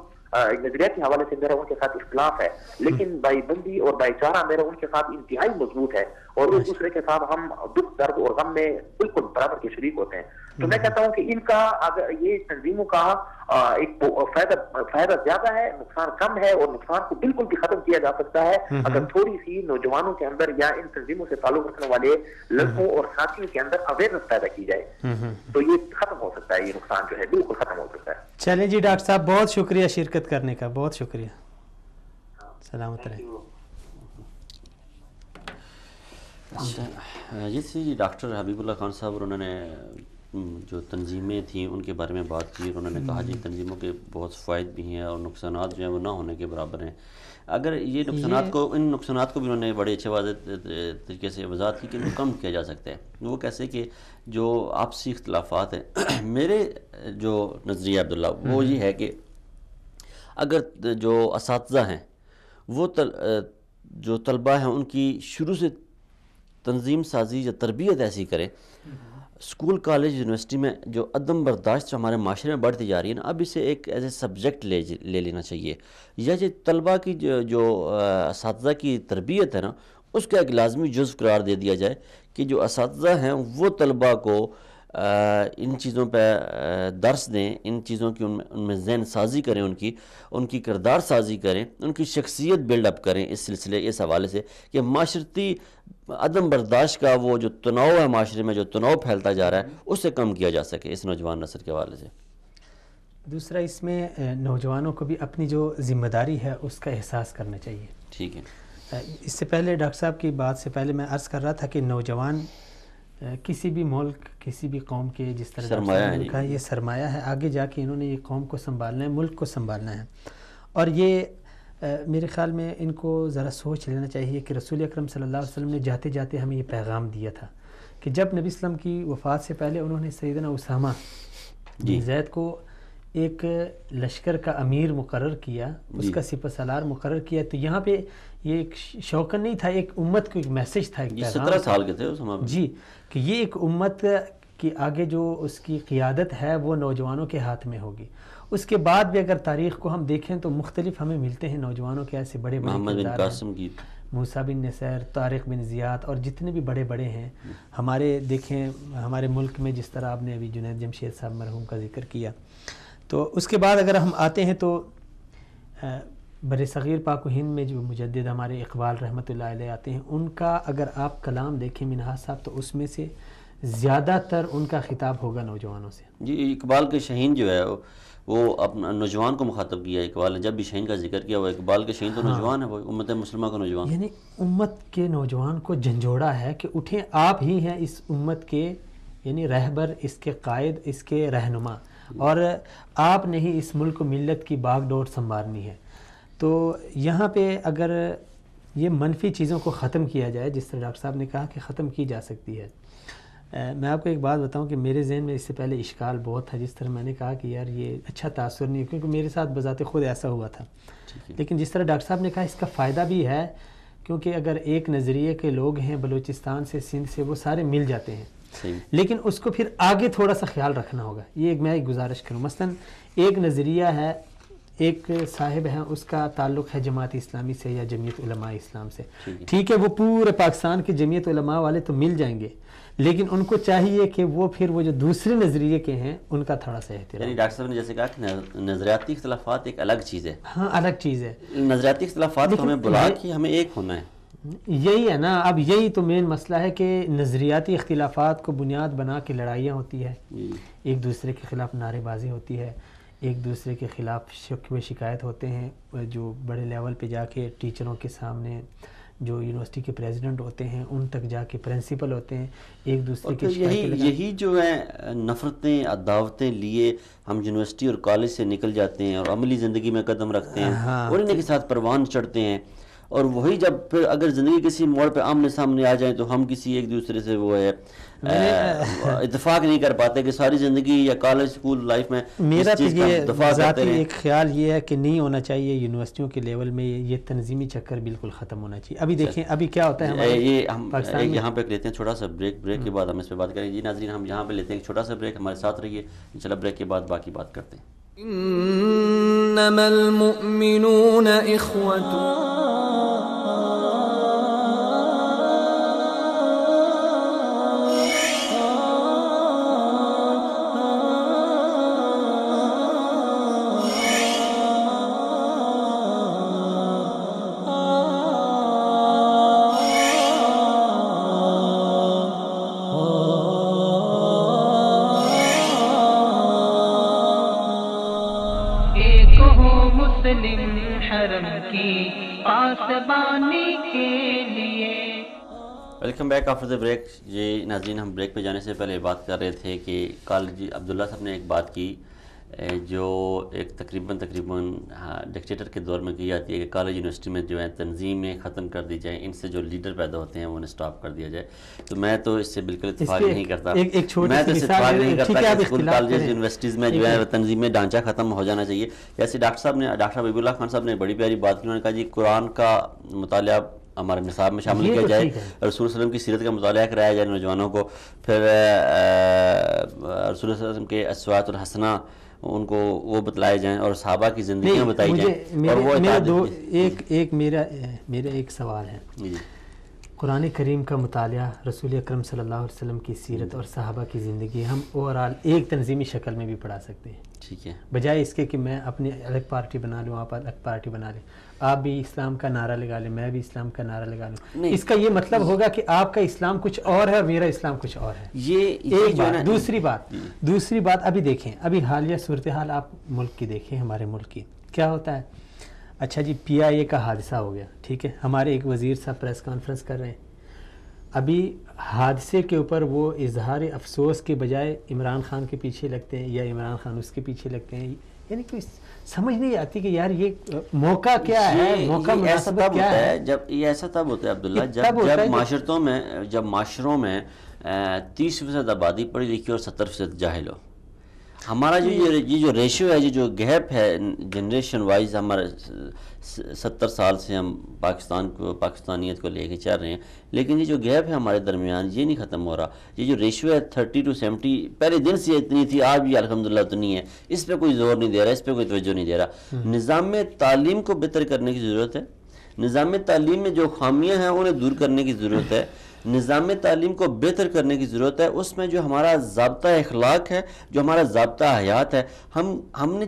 نظریات کے حوالے سے میرا ان کے ساتھ اختلاف ہے, لیکن بھائی بندی اور بھائی چارہ میرا ان کے ساتھ انتہائی مضبوط ہے اور ایک دوسرے کے ساتھ ہم دکھ درد اور غم میں بالکل برابر کے شریک ہوتے ہیں. تو میں کہتا ہوں کہ ان کا اگر یہ تنظیموں کا ایک فائدہ زیادہ ہے, نقصان کم ہے, اور نقصان کو بالکل بھی ختم کیا جا سکتا ہے اگر تھوڑی سی نوجوانوں کے اندر یا ان تنظیموں سے تعلق رکھنے والے لڑکوں اور ساتھیوں کے اندر اویئرنس پیدا کی جائے تو یہ ختم ہو سکتا ہے, یہ نقصان جو ہے بالکل ختم ہو سکتا ہے. چلیں جی ڈاکٹر صاحب, بہت شکریہ شرکت کرنے کا, بہت شکریہ. سلامت رہیں. جی ڈاکٹر حبیب اللہ خان صاحب انہوں نے جو تنظیمیں تھیں ان کے بارے میں بات کی, انہوں نے کہا جی تنظیموں کے بہت فوائد بھی ہیں اور نقصانات جو ہیں وہ نہ ہونے کے برابر ہیں. اگر یہ ان نقصانات کو بھی انہوں نے بڑے اچھے واضح طریقے سے وضاحت کی کہ ان کو کم کیا جا سکتا ہے. وہ کیسے کہ جو آپسی اختلافات ہیں, میرے جو نظریہ عبداللہ وہ یہ ہے کہ اگر جو اساتذہ ہیں وہ جو طلبہ ہیں ان کی شروع سے تنظیم سازی یا تربیت ایسی کریں, اسکول کالج یونیورسٹی میں جو عدم برداشت جو ہمارے معاشرے میں بڑھتی جا رہی ہے نا, اب اسے ایک ایز اے سبجیکٹ لے لینا چاہیے, یا جو طلبہ کی جو اساتذہ کی تربیت ہے نا اس کا ایک لازمی جزو قرار دے دیا جائے کہ جو اساتذہ ہیں وہ طلبہ کو ان چیزوں پہ درس دیں, ان چیزوں کی ان میں ذہن سازی کریں, ان کی کردار سازی کریں, ان کی شخصیت بلڈ اپ کریں اس سلسلے اس حوالے سے کہ معاشرتی عدم برداشت کا وہ جو تناؤ ہے معاشرے میں, جو تناؤ پھیلتا جا رہا ہے, اسے کم کیا جا سکے اس نوجوان نسل کے حوالے سے. دوسرا اس میں نوجوانوں کو بھی اپنی جو ذمہ داری ہے اس کا احساس کرنا چاہیے. ٹھیک ہے. اس سے پہلے ڈاکٹر صاحب کی بات سے پہلے میں عرض کر رہا تھا کہ نوجوان کسی بھی ملک کسی بھی قوم کے جس طرح سرمایہ ہے, یہ سرمایہ ہے, آگے جا کے انہوں نے یہ قوم کو سنبھالنا ہے, ملک کو سنبھالنا ہے. اور یہ میرے خیال میں ان کو ذرا سوچ لینا چاہیے کہ رسول اکرم صلی اللہ علیہ وسلم نے جاتے جاتے ہمیں یہ پیغام دیا تھا کہ جب نبی اسلم کی وفات سے پہلے انہوں نے سیدنا اسامہ بن زید کو ایک لشکر کا امیر مقرر کیا, اس کا سپہ سالار مقرر کیا, تو یہاں پہ یہ ایک شوقن نہیں تھا, ایک امت کو ایک میسج تھا, ایک پیغام 17 سال کے تھے اسامہ جی, کہ یہ ایک امت کی آگے جو اس کی قیادت ہے وہ نوجوانوں کے ہاتھ میں ہوگی. اس کے بعد بھی اگر تاریخ کو ہم دیکھیں تو مختلف ہمیں ملتے ہیں نوجوانوں کے ایسے بڑے بڑے محمد بن قاسم کی، موسیٰ بن نصیر، طارق بن زیاد اور جتنے بھی بڑے بڑے ہیں ہمارے، دیکھیں ہمارے ملک میں جس طرح آپ نے ابھی جنید جمشید صاحب مرحوم کا ذکر کیا. تو اس کے بعد اگر ہم آتے ہیں تو بر صغیر پاک و ہند میں جو مجدد ہمارے اقبال رحمۃ اللہ علیہ آتے ہیں، ان کا اگر آپ کلام دیکھیں منہاج صاحب تو اس میں سے زیادہ تر ان کا خطاب ہوگا نوجوانوں سے. جی اقبال کے شہین جو ہے وہ اپنا نوجوان کو مخاطب کیا. اقبال نے جب بھی شہین کا ذکر کیا، وہ اقبال کے شہین تو نوجوان ہے، وہ امت مسلمہ کا نوجوان، یعنی امت کے نوجوان کو جھنجھوڑا ہے کہ اٹھیں، آپ ہی ہیں اس امت کے یعنی رہبر، اس کے قائد، اس کے رہنما، اور آپ نے ہی اس ملک و ملت کی باغ ڈور سنوارنی ہے. تو یہاں پہ اگر یہ منفی چیزوں کو ختم کیا جائے، جس طرح ڈاکٹر صاحب نے کہا کہ ختم کی جا سکتی ہے. میں آپ کو ایک بات بتاؤں کہ میرے ذہن میں اس سے پہلے اشکال بہت تھا، جس طرح میں نے کہا کہ یار یہ اچھا تاثر نہیں ہے، کیونکہ میرے ساتھ بذات خود ایسا ہوا تھا. لیکن جس طرح ڈاکٹر صاحب نے کہا اس کا فائدہ بھی ہے، کیونکہ اگر ایک نظریے کے لوگ ہیں بلوچستان سے، سندھ سے، وہ سارے مل جاتے ہیں، لیکن اس کو پھر آگے تھوڑا سا خیال رکھنا ہوگا. یہ میں ایک گزارش کروں، مثلا ایک نظریہ ہے، ایک صاحب ہیں، اس کا تعلق ہے جماعت اسلامی سے یا جمعیت علماء اسلام سے، ٹھیک ہے، وہ پورے پاکستان کے جمعیت علماء والے تو مل جائیں گے، لیکن ان کو چاہیے کہ وہ پھر وہ جو دوسرے نظریے کے ہیں ان کا تھوڑا سا احترام. یعنی ڈاکٹر صاحب نے جیسے کہا کہ نظریاتی اختلافات ایک الگ چیز ہے. ہاں الگ چیز ہے. نظریاتی اختلافات کو ہمیں بلا کے ہمیں ایک ہونا ہے. یہی ہے نا، اب یہی تو مین مسئلہ ہے کہ نظریاتی اختلافات کو بنیاد بنا کے لڑائیاں ہوتی ہے، ایک دوسرے کے خلاف نعرے بازی ہوتی ہے، ایک دوسرے کے خلاف شکوے شکایت ہوتے ہیں، جو بڑے لیول پہ جا کے ٹیچروں کے سامنے، جو یونیورسٹی کے پریزیڈنٹ ہوتے ہیں ان تک جا کے پرنسپل ہوتے ہیں، ایک دوسرے کی یہی جو ہے نفرتیں عداوتیں لیے ہم یونیورسٹی اور کالج سے نکل جاتے ہیں اور عملی زندگی میں قدم رکھتے ہیں اور انہیں کے ساتھ پروان چڑھتے ہیں، اور وہی جب پھر اگر زندگی کسی موڑ پہ آمنے سامنے آ جائیں تو ہم کسی ایک دوسرے سے وہ ہے اتفاق نہیں کر پاتے کہ ساری زندگی یا کالج اسکول لائف میں. میرا تو یہ ذاتی ایک خیال یہ ہے کہ نہیں ہونا چاہیے یونیورسٹیوں کے لیول میں یہ تنظیمی چکر بالکل ختم ہونا چاہیے. ابھی دیکھیں ابھی کیا ہوتا ہے، یہ ہم یہاں پہ لیتے ہیں چھوٹا سا بریک کے بعد ہم اس پہ بات کریں. جی ناظرین، ہم یہاں پہ لیتے ہیں چھوٹا سا بریک، ہمارے ساتھ رہیے، انشاءاللہ بریک کے بعد باقی بات کرتے ہیں. انما المؤمنون اخوة welcome back after the break. یہ ناظرین، ہم بریک پہ جانے سے پہلے بات کر رہے تھے کہ کل عبداللہ صاحب نے ایک بات کی جو ایک تقریباً ڈکٹیٹر کے دور میں کی جاتی ہے کہ کالج یونیورسٹی میں جو ہے تنظیمیں ختم کر دی جائیں، ان سے جو لیڈر پیدا ہوتے ہیں انہیں سٹاپ کر دیا جائے. تو میں تو اس سے بالکل اتفاق نہیں کرتا. میں تو اس اتفاق نہیں کرتا کہ اسکول کالجز یونیورسٹیز میں جو ہے تنظیمیں ڈھانچہ ختم ہو جانا چاہیے. جیسے ڈاکٹر حبیب اللہ خان صاحب نے بڑی پیاری بات کی، انہوں نے کہا جی قرآن کا مطالعہ ہمارے نصاب میں شامل کیا جائے، رسول صلی اللہ علیہ وسلم کی سیرت کا مطالعہ کرایا جائے نوجوانوں کو، پھر رسول اللہ علیہ وسلم کے اسوات الحسنہ ان کو وہ بتلائے جائیں اور صحابہ کی زندگیاں بتائی جائیں. اور وہ میرا ایک سوال ہے، قرآن کریم کا مطالعہ، رسول اکرم صلی اللہ علیہ وسلم کی سیرت اور صحابہ کی زندگی ہم اوورال ایک تنظیمی شکل میں بھی پڑھا سکتے ہیں، ٹھیک ہے، بجائے اس کے کہ میں اپنی الگ پارٹی بنا لوں، آپ الگ پارٹی بنا لیں، آپ بھی اسلام کا نعرہ لگا لیں، میں بھی اسلام کا نعرہ لگا لوں. اس کا یہ مطلب ہوگا کہ آپ کا اسلام کچھ اور ہے اور میرا اسلام کچھ اور ہے. یہ ایک بات. دوسری بات ابھی دیکھیں، ابھی حالیہ صورتحال آپ ملک کی دیکھیں، ہمارے ملک کی کیا ہوتا ہے. اچھا جی PIA کا حادثہ ہو گیا، ٹھیک ہے، ہمارے ایک وزیر صاحب پریس کانفرنس کر رہے ہیں، ابھی حادثے کے اوپر وہ اظہار افسوس کے بجائے عمران خان کے پیچھے لگتے ہیں یا عمران خان اس کے پیچھے لگتے ہیں. یعنی کوئی سمجھ نہیں آتی کہ یار یہ موقع کیا ہے، موقع مناسبت کیا ہے. یہ ایسا تب ہوتا ہے عبداللہ جب معاشروں میں 30% آبادی پڑھی لکھی اور 70% جاہل ہو. ہمارا یہ جو ریشو ہے، یہ جو گیپ ہے جنریشن وائز، ہمارے 70 سال سے ہم پاکستانیت کو لے کے چل رہے ہیں، لیکن یہ جو گیپ ہے ہمارے درمیان یہ نہیں ختم ہو رہا. یہ جو ریشو ہے 30 to 70 پہلے دن سے اتنی تھی، آج بھی الحمدللہ اتنی ہے. اس پہ کوئی زور نہیں دے رہا، اس پہ کوئی توجہ نہیں دے رہا. نظام تعلیم کو بہتر کرنے کی ضرورت ہے. نظام تعلیم میں جو خامیاں ہیں انہیں دور کرنے کی ضرورت ہے. نظام تعلیم کو بہتر کرنے کی ضرورت ہے. اس میں جو ہمارا ضابطہ اخلاق ہے، جو ہمارا ضابطہ حیات ہے، ہم نے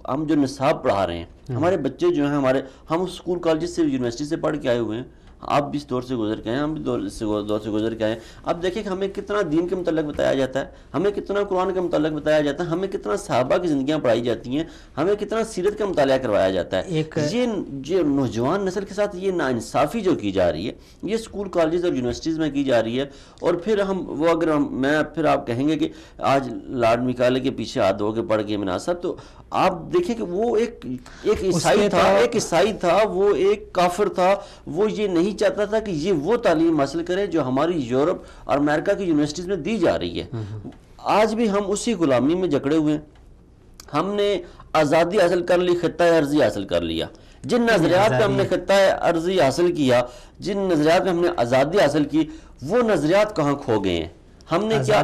ہم جو نصاب پڑھا رہے ہیں، ہمارے بچے جو ہیں ہم اسکول کالجز سے یونیورسٹی سے پڑھ کے آئے ہوئے ہیں. آپ بھی اس دور سے گزر کے آئے ہیں، ہم بھی دور سے گزر کے آئے ہیں. اب دیکھیں کہ ہمیں کتنا دین کے متعلق بتایا جاتا ہے، ہمیں کتنا قرآن کے متعلق بتایا جاتا ہے، ہمیں کتنا صحابہ کی زندگیاں پڑھائی جاتی ہیں، ہمیں کتنا سیرت کا مطالعہ کروایا جاتا ہے. یہ نوجوان نسل کے ساتھ یہ ناانصافی جو کی جا رہی ہے، یہ اسکول کالجز اور یونیورسٹیز میں کی جا رہی ہے. اور پھر پھر آپ کہیں گے کہ آج لارڈ میکالے کے پیچھے ہاتھ دھو کے پڑھ کے مناسب، تو آپ دیکھیں کہ وہ ایک عیسائی تھا، وہ ایک کافر تھا. وہ یہ نہیں چاہتا تھا کہ یہ وہ تعلیم حاصل کرے جو ہماری یورپ اور امریکہ کی یونیورسٹیز میں دی جا رہی ہے. آج بھی ہم اسی غلامی میں جکڑے ہوئے ہیں. ہم نے آزادی حاصل کر لی، خطہ عرضی حاصل کر لیا. جن نظریات پہ ہم نے خطہ عرضی حاصل کیا، جن نظریات پہ ہم نے آزادی حاصل کی، وہ نظریات کہاں کھو گئے ہیں؟ ہم نے کیا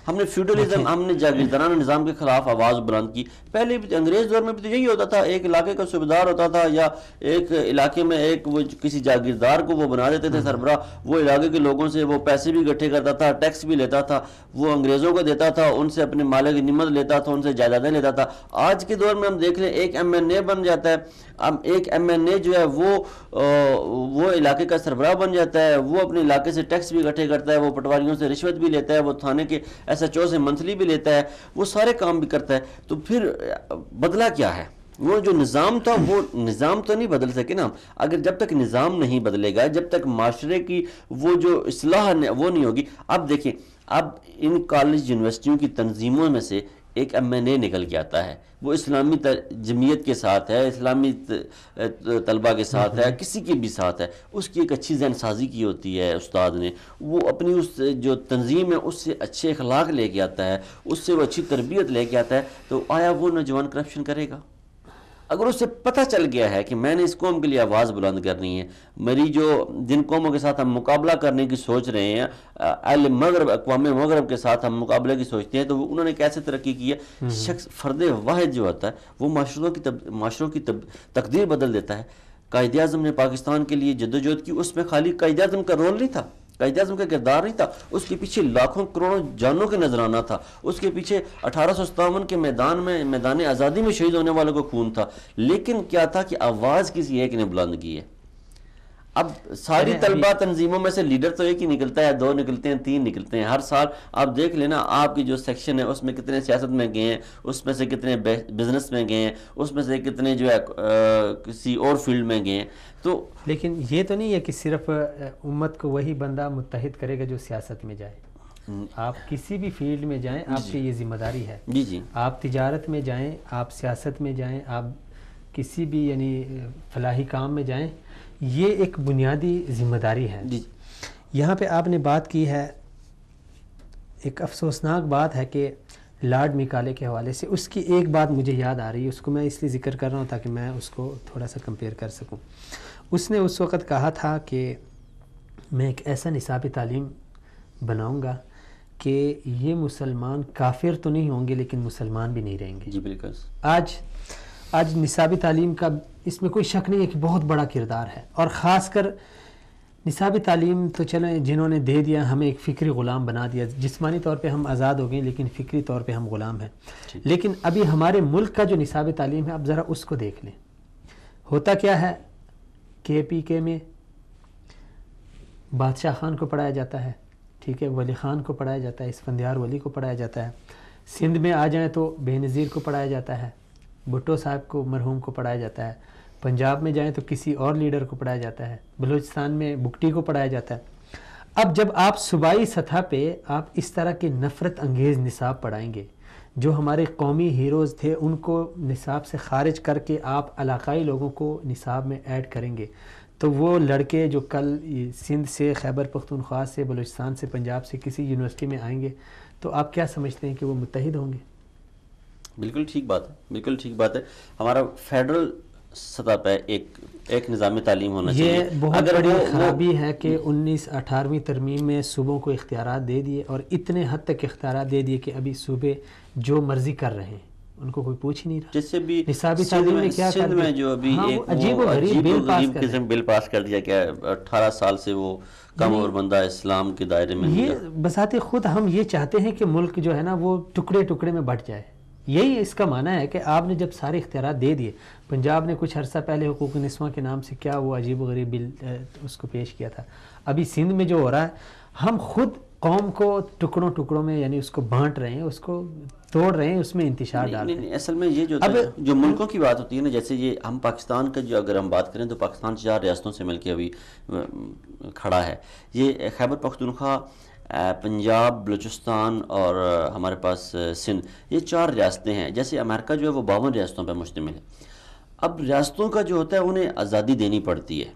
ہم نے فیوڈلزم، ہم نے جاگیردارانہ نظام کے خلاف آواز بلند کی. پہلے بھی انگریز دور میں بھی تو یہی ہوتا تھا، ایک علاقے کا صوبیدار ہوتا تھا یا ایک علاقے میں وہ کسی جاگیردار کو وہ بنا دیتے تھے سربراہ. وہ علاقے کے لوگوں سے وہ پیسے بھی اکٹھے کرتا تھا، ٹیکس بھی لیتا تھا، وہ انگریزوں کو دیتا تھا، ان سے اپنے مال غنیمت لیتا تھا، ان سے جائیدادیں لیتا تھا. آج کے دور میں ہم دیکھ لیں ایک MNA بن جاتا ہے. اب ایک MNA جو ہے وہ علاقے کا سربراہ بن جاتا ہے، وہ اپنے علاقے سے ٹیکس بھی اکٹھے کرتا ہے، وہ پٹواریوں سے رشوت بھی لیتا ہے، وہ تھانے کے SHO سے منتھلی بھی لیتا ہے، وہ سارے کام بھی کرتا ہے. تو پھر بدلا کیا ہے؟ وہ جو نظام تھا وہ نظام تو نہیں بدل سکے نا. اگر جب تک نظام نہیں بدلے گا، جب تک معاشرے کی وہ جو اصلاح وہ نہیں ہوگی. اب دیکھیں، اب ان کالج یونیورسٹیوں کی تنظیموں میں سے ایک MNA نکل کے آتا ہے، وہ اسلامی جمعیت کے ساتھ ہے، اسلامی طلبہ کے ساتھ ہے، کسی کے بھی ساتھ ہے. اس کی ایک اچھی ذہن سازی کی ہوتی ہے استاد نے، وہ اپنی اس جو تنظیم ہے اس سے اچھے اخلاق لے کے آتا ہے، اس سے وہ اچھی تربیت لے کے آتا ہے. تو آیا وہ نوجوان کرپشن کرے گا؟ اگر اسے پتہ چل گیا ہے کہ میں نے اس قوم کے لیے آواز بلند کرنی ہے، میری جو جن قوموں کے ساتھ ہم مقابلہ کرنے کی سوچ رہے ہیں، اہل مغرب، اقوام مغرب کے ساتھ ہم مقابلے کی سوچتے ہیں، تو انہوں نے کیسے ترقی کی ہے؟ شخص فرد واحد جو ہوتا ہے وہ معاشروں کی تقدیر بدل دیتا ہے. قائد اعظم نے پاکستان کے لیے جدوجہد کی، اس میں خالی قائد اعظم کا رول نہیں تھا، قائد اعظم کا کردار نہیں تھا، اس کے پیچھے لاکھوں کروڑوں جانوں کے نذرانہ تھا. اس کے پیچھے 1857 کے میدان آزادی میں شہید ہونے والوں کو خون تھا. لیکن کیا تھا کہ آواز کسی ایک نے بلند کی ہے. اب ساری طلبہ تنظیموں میں سے لیڈر تو ایک ہی نکلتا ہے، 2 نکلتے ہیں، 3 نکلتے ہیں. ہر سال آپ دیکھ لینا آپ کی جو سیکشن ہے اس میں کتنے سیاست میں گئے ہیں، اس میں سے کتنے بزنس میں گئے ہیں، اس میں سے کتنے جو ہے کسی اور فیلڈ میں گئے ہیں. تو لیکن یہ تو نہیں ہے کہ صرف امت کو وہی بندہ متحد کرے گا جو سیاست میں جائے. آپ کسی بھی فیلڈ میں جائیں، آپ کی یہ ذمہ داری ہے. جی آپ تجارت میں جائیں، آپ سیاست میں جائیں، آپ کسی بھی یعنی فلاحی کام میں جائیں، یہ ایک بنیادی ذمہ داری ہے. یہاں پہ آپ نے بات کی ہے، ایک افسوسناک بات ہے کہ لارڈ میکالے کے حوالے سے اس کی ایک بات مجھے یاد آ رہی ہے، اس کو میں اس لیے ذکر کر رہا ہوں تاکہ میں اس کو تھوڑا سا کمپیئر کر سکوں. اس نے اس وقت کہا تھا کہ میں ایک ایسا نصاب تعلیم بناؤں گا کہ یہ مسلمان کافر تو نہیں ہوں گے لیکن مسلمان بھی نہیں رہیں گے. جی بالکل. آج نصابی تعلیم کا اس میں کوئی شک نہیں ہے کہ بہت بڑا کردار ہے، اور خاص کر نصابی تعلیم تو چلیں جنہوں نے دے دیا، ہمیں ایک فکری غلام بنا دیا. جسمانی طور پہ ہم آزاد ہو گئے لیکن فکری طور پہ ہم غلام ہیں. لیکن ابھی ہمارے ملک کا جو نصابی تعلیم ہے، اب ذرا اس کو دیکھ لیں. ہوتا کیا ہے، KPK میں بادشاہ خان کو پڑھایا جاتا ہے، ٹھیک ہے، ولی خان کو پڑھایا جاتا ہے، اسفندیار ولی کو پڑھایا جاتا ہے. سندھ میں آ جائیں تو بے نظیر کو پڑھایا جاتا ہے، بھٹو صاحب کو مرحوم کو پڑھایا جاتا ہے. پنجاب میں جائیں تو کسی اور لیڈر کو پڑھایا جاتا ہے. بلوچستان میں بگٹی کو پڑھایا جاتا ہے. اب جب آپ صوبائی سطح پہ آپ اس طرح کے نفرت انگیز نصاب پڑھائیں گے، جو ہمارے قومی ہیروز تھے ان کو نصاب سے خارج کر کے آپ علاقائی لوگوں کو نصاب میں ایڈ کریں گے، تو وہ لڑکے جو کل سندھ سے، خیبر پختونخوا سے، بلوچستان سے، پنجاب سے کسی یونیورسٹی میں آئیں گے تو آپ کیا سمجھتے ہیں کہ وہ متحد ہوں گے؟ بالکل ٹھیک بات ہے، بالکل ٹھیک بات ہے. ہمارا فیڈرل سطح پہ ایک نظام تعلیم ہونا چاہیے. یہ بہت بڑی خرابی ہے کہ 18ویں ترمیم میں صوبوں کو اختیارات دے دیے، اور اتنے حد تک اختیارات دے دیے کہ ابھی صوبے جو مرضی کر رہے ہیں، ان کو کوئی پوچھ نہیں رہا. جیسے بھی نصابی تعلیم میں کیا سندھ میں جو ابھی ایک عجیب و غریب قسم بل پاس کر دیا کہ 18 سال سے وہ کم عمر بندہ اسلام کے دائرے میں. یہ بذات خود ہم یہ چاہتے ہیں کہ ملک جو ہے نا وہ ٹکڑے ٹکڑے میں بٹ جائے. یہی اس کا معنی ہے کہ آپ نے جب سارے اختیارات دے دیے. پنجاب نے کچھ عرصہ پہلے حقوق نسواں کے نام سے کیا وہ عجیب و غریب بل اس کو پیش کیا تھا. ابھی سندھ میں جو ہو رہا ہے، ہم خود قوم کو ٹکڑوں ٹکڑوں میں یعنی اس کو بانٹ رہے ہیں، اس کو توڑ رہے ہیں، اس میں انتشار ڈال رہے ہیں. اصل میں یہ جو ملکوں کی بات ہوتی ہے نا، جیسے یہ ہم پاکستان کا جو اگر ہم بات کریں تو پاکستان 4 ریاستوں سے مل کے ابھی کھڑا ہے. یہ خیبر پختونخوا، پنجاب، بلوچستان اور ہمارے پاس سندھ، یہ 4 ریاستیں ہیں. جیسے امریکہ جو ہے وہ 52 ریاستوں پہ مشتمل ہے. اب ریاستوں کا جو ہوتا ہے انہیں آزادی دینی پڑتی ہے.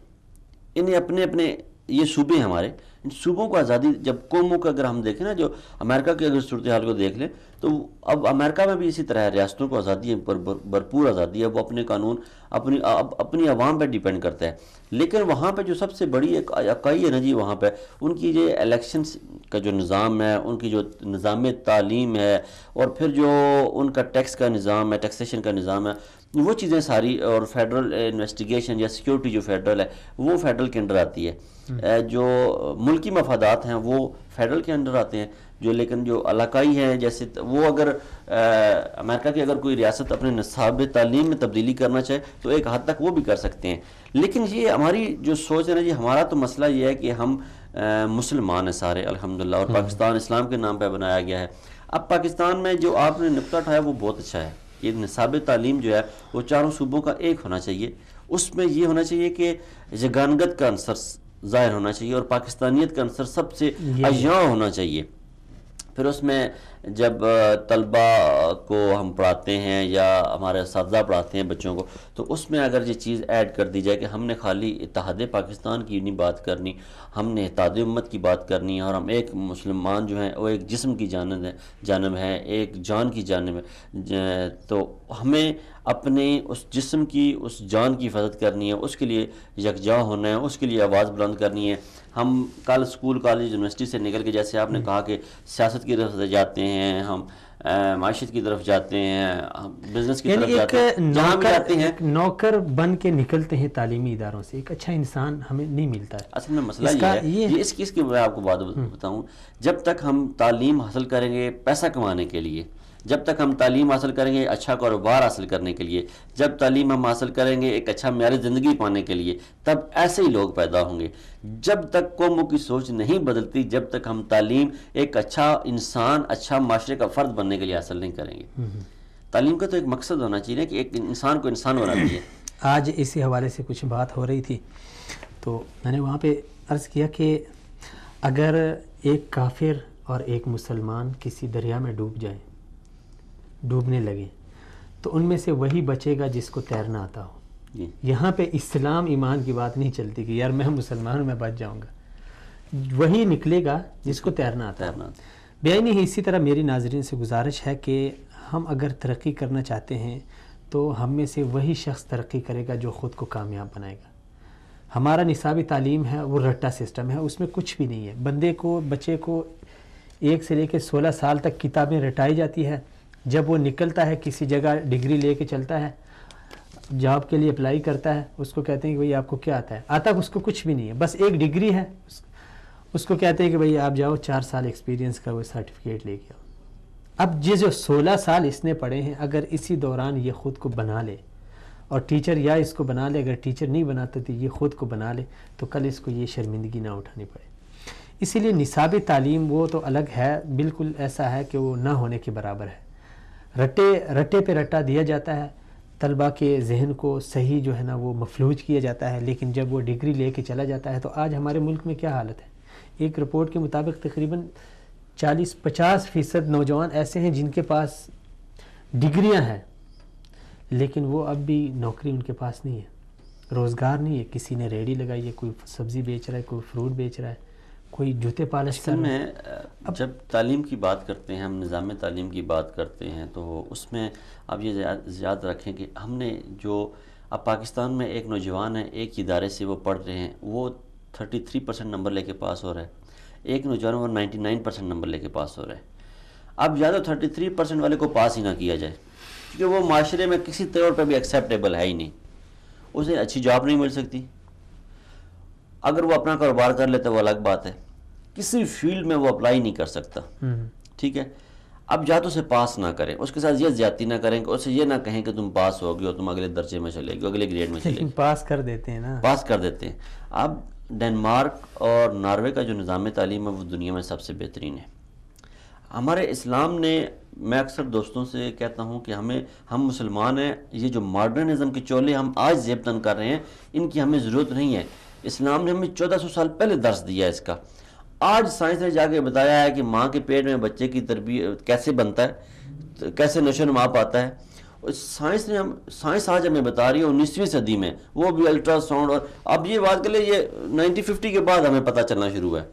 انہیں اپنے اپنے یہ صوبے ہمارے، ان صوبوں کو آزادی، جب قوموں کا اگر ہم دیکھیں نا، جو امریکہ کے اگر صورتحال کو دیکھ لیں تو اب امریکہ میں بھی اسی طرح ہے، ریاستوں کو آزادی ہے، بھرپور آزادی ہے. وہ اپنے قانون اپنی عوام پہ ڈیپینڈ کرتا ہے. لیکن وہاں پہ جو سب سے بڑی ایک اکائی ہے نا جی، وہاں پہ ان کی جو الیکشنز کا جو نظام ہے، ان کی جو نظام تعلیم ہے، اور پھر جو ان کا ٹیکس کا نظام ہے، ٹیکسیشن کا نظام ہے، وہ چیزیں ساری، اور فیڈرل انویسٹیگیشن یا سیکیورٹی جو فیڈرل ہے وہ فیڈرل کے انڈر آتی ہے. جو ملکی مفادات ہیں وہ فیڈرل کے انڈر آتے ہیں. لیکن جو علاقائی ہیں، جیسے وہ اگر امریکہ کی اگر کوئی ریاست اپنے نصاب تعلیم میں تبدیلی کرنا چاہے تو ایک حد تک وہ بھی کر سکتے ہیں. لیکن یہ ہماری جو سوچ ہے نا جی، ہمارا تو مسئلہ یہ ہے کہ ہم مسلمان ہیں سارے الحمدللہ، اور پاکستان اسلام کے نام پہ بنایا گیا ہے. اب پاکستان میں جو آپ نے نقطہ اٹھایا وہ بہت اچھا ہے. یہ نصاب تعلیم جو ہے وہ 4 صوبوں کا ایک ہونا چاہیے. اس میں یہ ہونا چاہیے کہ یگانگت کا عنصر ظاہر ہونا چاہیے، اور پاکستانیت کا عنصر سب سے اشیاء ہونا چاہیے. پھر اس میں جب طلباء کو ہم پڑھاتے ہیں یا ہمارے اساتذہ پڑھاتے ہیں بچوں کو، تو اس میں اگر یہ چیز ایڈ کر دی جائے کہ ہم نے خالی اتحاد پاکستان کی نہیں بات کرنی، ہم نے اتحاد امت کی بات کرنی ہے، اور ہم ایک مسلمان جو ہیں وہ ایک جسم کی جانب ہیں، ایک جان کی جانب ہے. تو ہمیں اپنے اس جسم کی، اس جان کی حفاظت کرنی ہے، اس کے لیے یکجا ہونا ہے، اس کے لیے آواز بلند کرنی ہے. ہم کل اسکول، کالج، یونیورسٹی سے نکل کے، جیسے آپ نے کہا کہ سیاست کی طرف جاتے ہیں، ہم معیشت کی طرف جاتے ہیں، بزنس کی طرف جاتے ہیں، جہاں بھی جاتے ہیں نوکر بن کے نکلتے ہیں تعلیمی اداروں سے. ایک اچھا انسان ہمیں نہیں ملتا ہے. اصل میں مسئلہ یہ ہے، اس کی میں آپ کو بات بتاؤں، جب تک ہم تعلیم حاصل کریں گے پیسہ کمانے کے لیے، جب تک ہم تعلیم حاصل کریں گے اچھا کاروبار حاصل کرنے کے لیے، جب تعلیم ہم حاصل کریں گے ایک اچھا معیار زندگی پانے کے لیے، تب ایسے ہی لوگ پیدا ہوں گے. جب تک قوموں کی سوچ نہیں بدلتی، جب تک ہم تعلیم ایک اچھا انسان، اچھا معاشرے کا فرد بننے کے لیے حاصل نہیں کریں گے. تعلیم کا تو ایک مقصد ہونا چاہیے کہ ایک انسان کو انسان بناتی ہے. آج اسی حوالے سے کچھ بات ہو رہی تھی، تو میں نے وہاں پہ عرض کیا کہ اگر ایک کافر اور ایک مسلمان کسی دریا میں ڈوبنے لگے تو ان میں سے وہی بچے گا جس کو تیرنا آتا ہو. یہاں پہ اسلام ایمان کی بات نہیں چلتی کہ یار میں مسلمان میں بچ جاؤں گا. وہی نکلے گا جس کو تیرنا آتا ہے. بیانی ہے. اسی طرح میری ناظرین سے گزارش ہے کہ ہم اگر ترقی کرنا چاہتے ہیں تو ہم میں سے وہی شخص ترقی کرے گا جو خود کو کامیاب بنائے گا. ہمارا نصابی تعلیم ہے وہ رٹا سسٹم ہے، اس میں کچھ بھی نہیں ہے. بچے کو 1 سے لے کے 16 سال تک کتابیں رٹائی جاتی ہے. جب وہ نکلتا ہے کسی جگہ ڈگری لے کے چلتا ہے، جاب کے لیے اپلائی کرتا ہے، اس کو کہتے ہیں کہ بھئی آپ کو کیا آتا ہے؟ آتا اس کو کچھ بھی نہیں ہے، بس ایک ڈگری ہے. اس کو کہتے ہیں کہ بھئی آپ جاؤ 4 سال ایکسپیرینس کا وہ سرٹیفکیٹ لے کے آؤ. اب جو 16 سال اس نے پڑھے ہیں، اگر اسی دوران یہ خود کو بنا لے، اور ٹیچر یا اس کو بنا لے، اگر ٹیچر نہیں بناتا تو یہ خود کو بنا لے، تو کل اس کو یہ شرمندگی نہ اٹھانی پڑے. اسی لیے نصابی تعلیم وہ تو الگ ہے، بالکل ایسا ہے کہ وہ نہ ہونے کے برابر ہے. رٹے پہ رٹا دیا جاتا ہے، طلبہ کے ذہن کو صحیح جو ہے نا وہ مفلوج کیا جاتا ہے. لیکن جب وہ ڈگری لے کے چلا جاتا ہے تو آج ہمارے ملک میں کیا حالت ہے؟ ایک رپورٹ کے مطابق تقریباً 40-50% نوجوان ایسے ہیں جن کے پاس ڈگریاں ہیں، لیکن وہ اب بھی نوکری ان کے پاس نہیں ہے، روزگار نہیں ہے. کسی نے ریڑھی لگائی ہے، کوئی سبزی بیچ رہا ہے، کوئی فروٹ بیچ رہا ہے، کوئی جوتے پالش کر میں جب تعلیم کی بات کرتے ہیں، ہم نظام تعلیم کی بات کرتے ہیں، تو اس میں آپ یہ یاد رکھیں کہ ہم نے جو اب پاکستان میں ایک نوجوان ہے، ایک ادارے سے وہ پڑھ رہے ہیں، وہ 33% نمبر لے کے پاس ہو رہا ہے، ایک نوجوان وہ 99% نمبر لے کے پاس ہو رہا ہے۔ اب یا تو 33% والے کو پاس ہی نہ کیا جائے، کیونکہ وہ معاشرے میں کسی طور پہ بھی ایکسیپٹیبل ہے ہی نہیں، اسے اچھی جاب نہیں مل سکتی۔ اگر وہ اپنا کاروبار کر لیتا ہے وہ الگ بات ہے، کسی فیلڈ میں وہ اپلائی نہیں کر سکتا، ٹھیک ہے۔ اب یا تو اسے پاس نہ کریں، اس کے ساتھ یہ زیادتی نہ کریں کہ اسے یہ نہ کہیں کہ تم پاس ہو گئے ہو، تم اگلے درجے میں چلے گئے، اگلے گریڈ میں چلے گئے، پاس کر دیتے ہیں نا، پاس کر دیتے ہیں۔ اب ڈنمارک اور ناروے کا جو نظام تعلیم ہے وہ دنیا میں سب سے بہترین ہے۔ ہمارے اسلام نے، میں اکثر دوستوں سے کہتا ہوں کہ ہم مسلمان ہیں، یہ جو ماڈرنزم کے چولے ہم آج زیب تن کر رہے ہیں، ان کی ہمیں ضرورت نہیں ہے۔ اسلام نے ہمیں 1400 سال پہلے درس دیا ہے اس کا۔ آج سائنس نے جا کے بتایا ہے کہ ماں کے پیٹ میں بچے کی تربیت کیسے بنتا ہے، کیسے نشو و نما پاتا ہے۔ سائنس آج ہمیں بتا رہی ہے 19ویں صدی میں، وہ بھی الٹرا ساؤنڈ، اور اب یہ بات کر لیں یہ 1950 کے بعد ہمیں پتہ چلنا شروع ہے۔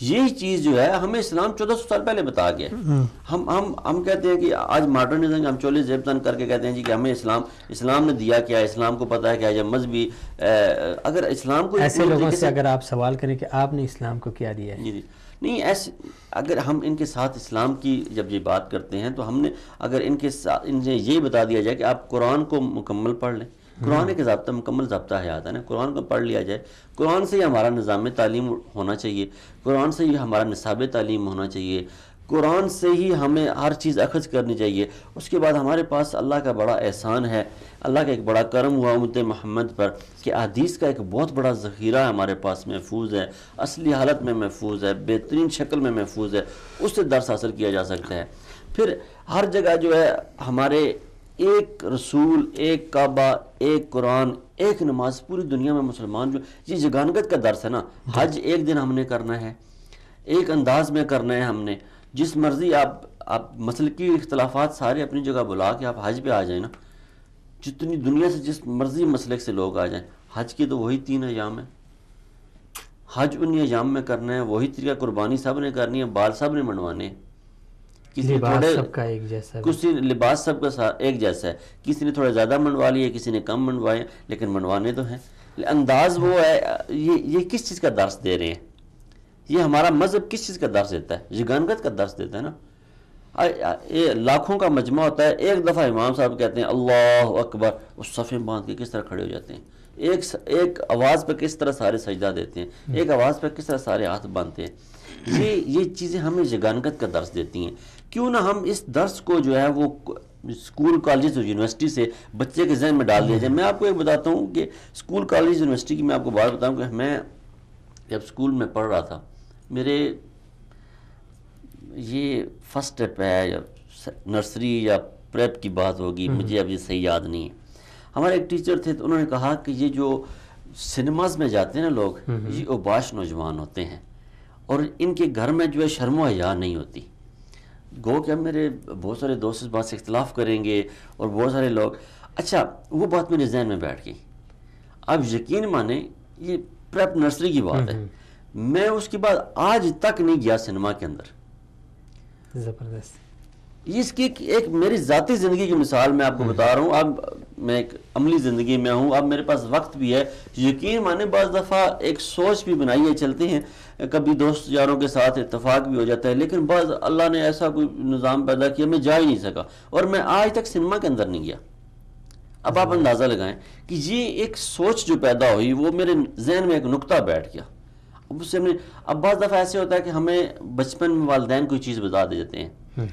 یہی چیز جو ہے ہمیں اسلام 1400 سال پہلے بتا گیا ہے۔ ہم کہتے ہیں کہ آج ماڈرنزم ہم چولے زیب تن کر کے کہتے ہیں جی کہ ہمیں اسلام نے دیا کیا ہے، اسلام کو پتہ ہے کیا ہے، جب مذہبی اگر اسلام کو ایسے لوگوں سے اگر آپ سوال کریں کہ آپ نے اسلام کو کیا دیا ہے، جی نہیں، ایسے اگر ہم ان کے ساتھ اسلام کی جب یہ بات کرتے ہیں تو ہم نے اگر ان کے ساتھ ان سے یہ بتا دیا جائے کہ آپ قرآن کو مکمل پڑھ لیں، قرآن ایک ضابطہ، مکمل ضابطہ حیات ہے نا، قرآن کو پڑھ لیا جائے، قرآن سے ہی ہمارا نظام تعلیم ہونا چاہیے، قرآن سے ہی ہمارا نصاب تعلیم ہونا چاہیے، قرآن سے ہی ہمیں ہر چیز اخذ کرنی چاہیے۔ اس کے بعد ہمارے پاس اللہ کا بڑا احسان ہے، اللہ کا ایک بڑا کرم ہوا امت محمد پر کہ احادیث کا ایک بہت بڑا ذخیرہ ہمارے پاس محفوظ ہے، اصلی حالت میں محفوظ ہے، بہترین شکل میں محفوظ ہے، اس سے درس حاصل کیا جا سکتا ہے۔ پھر ہر جگہ جو ہے ہمارے ایک رسول، ایک کعبہ، ایک قرآن، ایک نماز، پوری دنیا میں مسلمان جو یہ جگانگت کا درس ہے نا۔ حج ایک دن ہم نے کرنا ہے، ایک انداز میں کرنا ہے، ہم نے جس مرضی آپ مسلکی اختلافات سارے اپنی جگہ بلا کے آپ حج پہ آ جائیں نا، جتنی دنیا سے جس مرضی مسلک سے لوگ آ جائیں، حج کی تو وہی 3 ایام ہے، حج انہی ایام میں کرنا ہے، وہی طریقہ قربانی سب نے کرنی ہے، بال سب نے منڈوانے ہیں، لباس سب کا ایک جیسا ہے، کسی لباس سب کا ایک جیسا ہے، کسی نے تھوڑا زیادہ منڈوا لیے، کسی نے کم منڈوائے، لیکن منڈوانے تو ہیں۔ انداز وہ ہے، یہ کس چیز کا درس دے رہے ہیں؟ یہ ہمارا مذہب کس چیز کا درس دیتا ہے؟ یگانگت کا درس دیتا ہے نا۔ لاکھوں کا مجمع ہوتا ہے، ایک دفعہ امام صاحب کہتے ہیں اللہ اکبر، اس صفیں باندھ کے کس طرح کھڑے ہو جاتے ہیں، ایک آواز پہ کس طرح سارے سجدہ دیتے ہیں، ایک آواز پہ کس طرح سارے ہاتھ باندھتے ہیں۔ یہ چیزیں ہمیں یگانگت کا درس دیتی ہیں۔ کیوں نہ ہم اس درس کو جو ہے وہ اسکول کالجز اور یونیورسٹی سے بچے کے ذہن میں ڈال دیا جائے۔ میں آپ کو ایک بتاتا ہوں کہ اسکول کالج یونیورسٹی کی میں آپ کو بات بتاؤں کہ میں جب اسکول میں پڑھ رہا تھا، میرے یہ فرسٹ اسٹیپ ہے یا نرسری یا پریپ کی بات ہوگی، مجھے اب یہ صحیح یاد نہیں ہے۔ ہمارے ایک ٹیچر تھے تو انہوں نے کہا کہ یہ جو سنیماز میں جاتے ہیں نا لوگ، یہ اوباش نوجوان ہوتے ہیں اور ان کے گھر میں جو ہے شرم و حیا نہیں ہوتی۔ گو کہ میرے بہت سارے دوست اس بات سے اختلاف کریں گے اور بہت سارے لوگ، اچھا وہ بات میرے ذہن میں بیٹھ گئی۔ اب یقین مانیں یہ پریپ نرسری کی بات ہے، میں اس کے بعد آج تک نہیں گیا سنیما کے اندر۔ زبردست۔ اس کی ایک میری ذاتی زندگی کی مثال میں آپ کو بتا رہا ہوں۔ اب میں ایک عملی زندگی میں ہوں، اب میرے پاس وقت بھی ہے، یقین مانے بعض دفعہ ایک سوچ بھی بنائی ہے، چلتے ہیں کبھی دوست یاروں کے ساتھ اتفاق بھی ہو جاتا ہے، لیکن بعض اللہ نے ایسا کوئی نظام پیدا کیا میں جا ہی نہیں سکا، اور میں آج تک سنیما کے اندر نہیں گیا۔ اب آپ اندازہ لگائیں کہ یہ ایک سوچ جو پیدا ہوئی وہ میرے ذہن میں ایک نقطہ بیٹھ گیا۔ اب اس سے اب بعض دفعہ ایسے ہوتا ہے کہ ہمیں بچپن میں والدین کوئی چیز بتا دیتے ہیں۔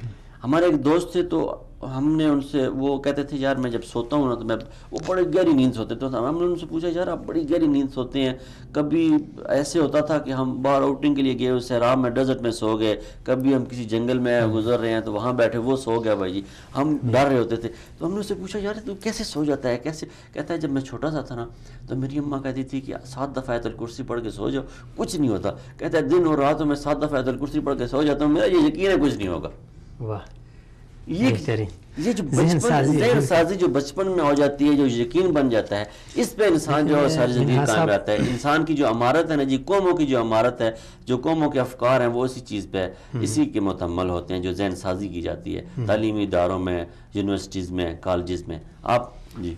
ہمارے ایک دوست تھے تو ہم نے ان سے، وہ کہتے تھے یار میں جب سوتا ہوں نا تو میں، وہ بڑی گہری نیند سوتے تھے، تو ہم نے ان سے پوچھا یار آپ بڑی گہری نیند سوتے ہیں؟ کبھی ایسے ہوتا تھا کہ ہم باہر آؤٹنگ کے لیے گئے، صحرا میں ڈیزرٹ میں سو گئے، کبھی ہم کسی جنگل میں گزر رہے ہیں تو وہاں بیٹھے وہ سو گیا بھائی جی، ہم ڈر رہے ہوتے تھے۔ تو ہم نے اس سے پوچھا یار تو کیسے سو جاتا ہے کیسے؟ کہتا ہے جب میں چھوٹا سا تھا نا تو میری اماں کہتی تھی کہ 7 دفعہ آیت الکرسی پڑھ کے سو جاؤ، کچھ نہیں ہوتا۔ کہتا ہے دن اور رات میں 7 دفعہ آیت الکرسی پڑھ کے سو جاتا ہوں، میرا یہ یقین ہے کچھ نہیں ہوگا۔ واہ، یہ جو ذہن سازی جو بچپن میں ہو جاتی ہے، جو یقین بن جاتا ہے، اس پہ انسان جو ہے ساری زندگی قائم رہتا ہے. انسان کی جو عمارت ہے نا جی، قوموں کی جو عمارت ہے، جو قوموں کے افکار ہیں، وہ اسی چیز پہ اسی کے متحمل ہوتے ہیں جو ذہن سازی کی جاتی ہے تعلیمی اداروں میں، یونیورسٹیز میں، کالجز میں. آپ جی.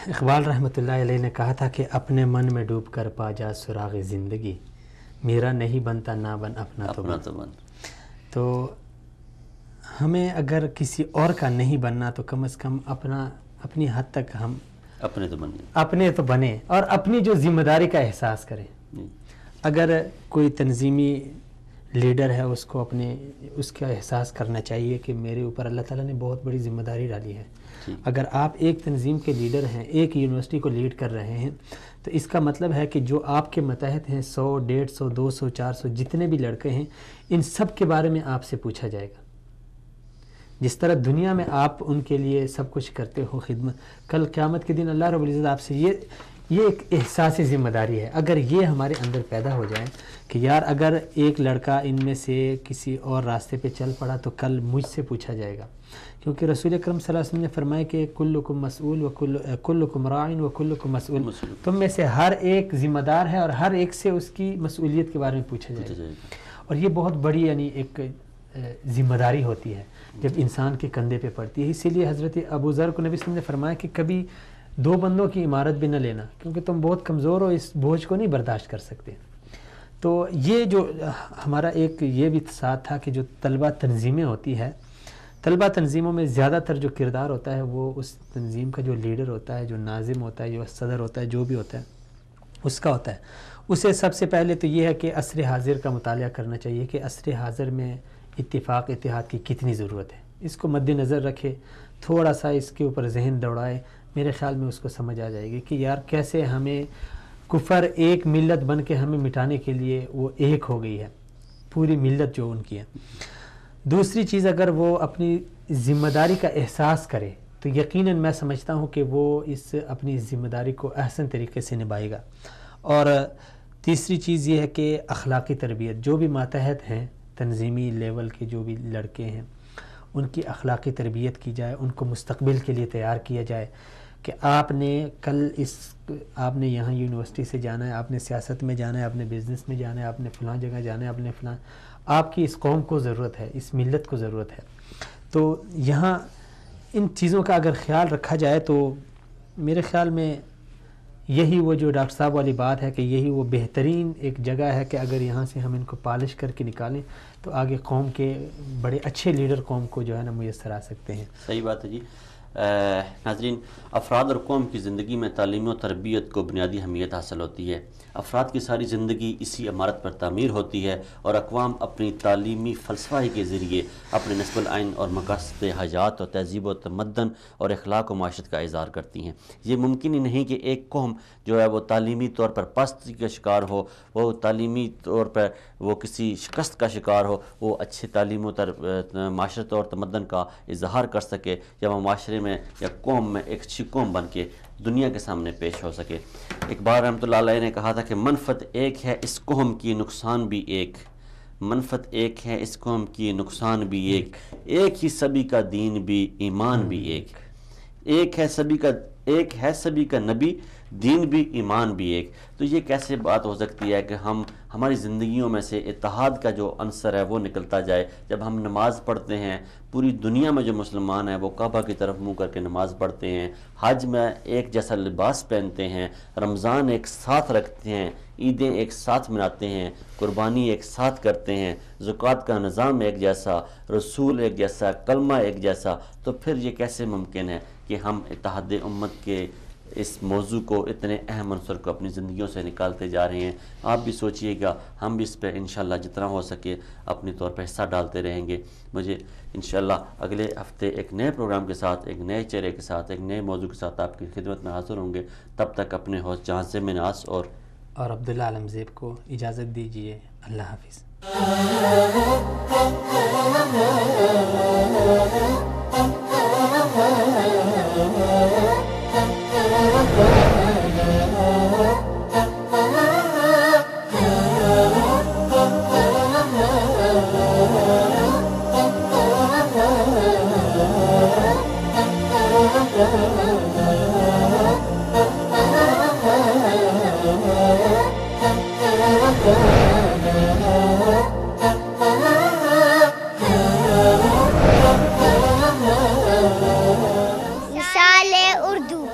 اقبال رحمۃ اللہ علیہ نے کہا تھا کہ اپنے من میں ڈوب کر پا جا سراغ زندگی، میرا نہیں بنتا نہ بن اپنا تو بن. تو ہمیں اگر کسی اور کا نہیں بننا تو کم از کم اپنی حد تک ہم اپنے تو بنے اور اپنی جو ذمہ داری کا احساس کریں. اگر کوئی تنظیمی لیڈر ہے، اس کو اس کا احساس کرنا چاہیے کہ میرے اوپر اللہ تعالیٰ نے بہت بڑی ذمہ داری ڈالی ہے. اگر آپ ایک تنظیم کے لیڈر ہیں، ایک یونیورسٹی کو لیڈ کر رہے ہیں، تو اس کا مطلب ہے کہ جو آپ کے متحد ہیں 100 150 200 400 جتنے بھی لڑکے ہیں، ان سب کے بارے میں آپ سے پوچھا جائے گا. جس طرح دنیا میں آپ ان کے لیے سب کچھ کرتے ہو خدمت، کل قیامت کے دن اللہ رب العزت آپ سے یہ ایک احساس ذمہ داری ہے. اگر یہ ہمارے اندر پیدا ہو جائے کہ یار اگر ایک لڑکا ان میں سے کسی اور راستے پہ چل پڑا تو کل مجھ سے پوچھا جائے گا. کیونکہ رسول اکرم صلی اللہ علیہ وسلم نے فرمایا کہ کلکم مسئول و کلکم راعٍ و کلکم مسئول، تم میں سے ہر ایک ذمہ دار ہے اور ہر ایک سے اس کی مسئولیت کے بارے میں پوچھا جائے گا. اور یہ بہت بڑی یعنی ایک ذمہ داری ہوتی ہے جب انسان کے کندھے پہ پڑتی ہے. اسی لیے حضرت ابو ذر کو نبی صلی اللہ علیہ وسلم نے فرمایا کہ کبھی 2 بندوں کی عمارت بھی نہ لینا، کیونکہ تم بہت کمزور ہو، اس بوجھ کو نہیں برداشت کر سکتے. تو یہ جو ہمارا ایک یہ بھی ساتھ تھا کہ جو طلبہ تنظیمیں ہوتی ہے، طلبہ تنظیموں میں زیادہ تر جو کردار ہوتا ہے وہ اس تنظیم کا جو لیڈر ہوتا ہے، جو ناظم ہوتا ہے، جو صدر ہوتا ہے، جو بھی ہوتا ہے اس کا ہوتا ہے. اسے سب سے پہلے تو یہ ہے کہ عصر حاضر کا مطالعہ کرنا چاہیے کہ عصر حاضر میں اتفاق اتحاد کی کتنی ضرورت ہے. اس کو مد نظر رکھے، تھوڑا سا اس کے اوپر ذہن دوڑائے، میرے خیال میں اس کو سمجھ آ جائے گی کہ یار کیسے ہمیں کفر ایک ملت بن کے ہمیں مٹانے کے لیے وہ ایک ہو گئی ہے پوری ملت جو ان کی ہے. دوسری چیز، اگر وہ اپنی ذمہ داری کا احساس کرے تو یقیناً میں سمجھتا ہوں کہ وہ اس اپنی ذمہ داری کو احسن طریقے سے نبھائے گا. اور تیسری چیز یہ ہے کہ اخلاقی تربیت، جو بھی ماتحت ہیں تنظیمی لیول کے جو بھی لڑکے ہیں ان کی اخلاقی تربیت کی جائے، ان کو مستقبل کے لیے تیار کیا جائے کہ آپ نے آپ نے یہاں یونیورسٹی سے جانا ہے، آپ نے سیاست میں جانا ہے، آپ نے بزنس میں جانا ہے، آپ نے فلاں جگہ جانا ہے، آپ نے فلاں، آپ کی اس قوم کو ضرورت ہے، اس ملت کو ضرورت ہے. تو یہاں ان چیزوں کا اگر خیال رکھا جائے تو میرے خیال میں یہی وہ جو ڈاکٹر صاحب والی بات ہے کہ یہی وہ بہترین ایک جگہ ہے کہ اگر یہاں سے ہم ان کو پالش کر کے نکالیں تو آگے قوم کے بڑے اچھے لیڈر قوم کو جو ہے نا میسر آ سکتے ہیں. صحیح بات ہے جی. ناظرین، افراد اور قوم کی زندگی میں تعلیم و تربیت کو بنیادی اہمیت حاصل ہوتی ہے. افراد کی ساری زندگی اسی عمارت پر تعمیر ہوتی ہے اور اقوام اپنی تعلیمی فلسفہ کے ذریعے اپنے نسب العین اور مقاصد حیات و تہذیب و تمدن اور اخلاق و معاشرت کا اظہار کرتی ہیں. یہ ممکن ہی نہیں کہ ایک قوم جو ہے وہ تعلیمی طور پر پستی کا شکار ہو، وہ تعلیمی طور پر وہ کسی شکست کا شکار ہو، وہ اچھے تعلیم و معاشرت اور تمدن کا اظہار کر سکے یا وہ معاشرے میں یا قوم میں ایک اچھی قوم بن کے دنیا کے سامنے پیش ہو سکے. اقبال رحمۃ اللہ علیہ نے کہا تھا کہ منفعت ایک ہے اس قوم کی نقصان بھی ایک، منفعت ایک ہے اس قوم کی نقصان بھی ایک، ایک ہی سبھی کا دین بھی ایمان بھی ایک، ایک ہے سبھی کا نبی دین بھی ایمان بھی ایک. تو یہ کیسے بات ہو سکتی ہے کہ ہماری زندگیوں میں سے اتحاد کا جو عنصر ہے وہ نکلتا جائے؟ جب ہم نماز پڑھتے ہیں، پوری دنیا میں جو مسلمان ہیں وہ کعبہ کی طرف منہ کر کے نماز پڑھتے ہیں، حج میں ایک جیسا لباس پہنتے ہیں، رمضان ایک ساتھ رکھتے ہیں، عیدیں ایک ساتھ مناتے ہیں، قربانی ایک ساتھ کرتے ہیں، زکوٰۃ کا نظام ایک جیسا، رسول ایک جیسا، کلمہ ایک جیسا، تو پھر یہ کیسے ممکن ہے کہ ہم اتحاد امت کے اس موضوع کو، اتنے اہم عنصر کو اپنی زندگیوں سے نکالتے جا رہے ہیں؟ آپ بھی سوچئے گا، ہم بھی اس پہ انشاءاللہ جتنا ہو سکے اپنی طور پہ حصہ ڈالتے رہیں گے. مجھے انشاءاللہ اگلے ہفتے ایک نئے پروگرام کے ساتھ، ایک نئے چہرے کے ساتھ، ایک نئے موضوع کے ساتھ آپ کی خدمت میں حاضر ہوں گے. تب تک اپنے ہوسٹ جہاں سے مناس اور عبداللہ عالم زیب کو اجازت دیجیے. اللہ حافظ. مثال اردو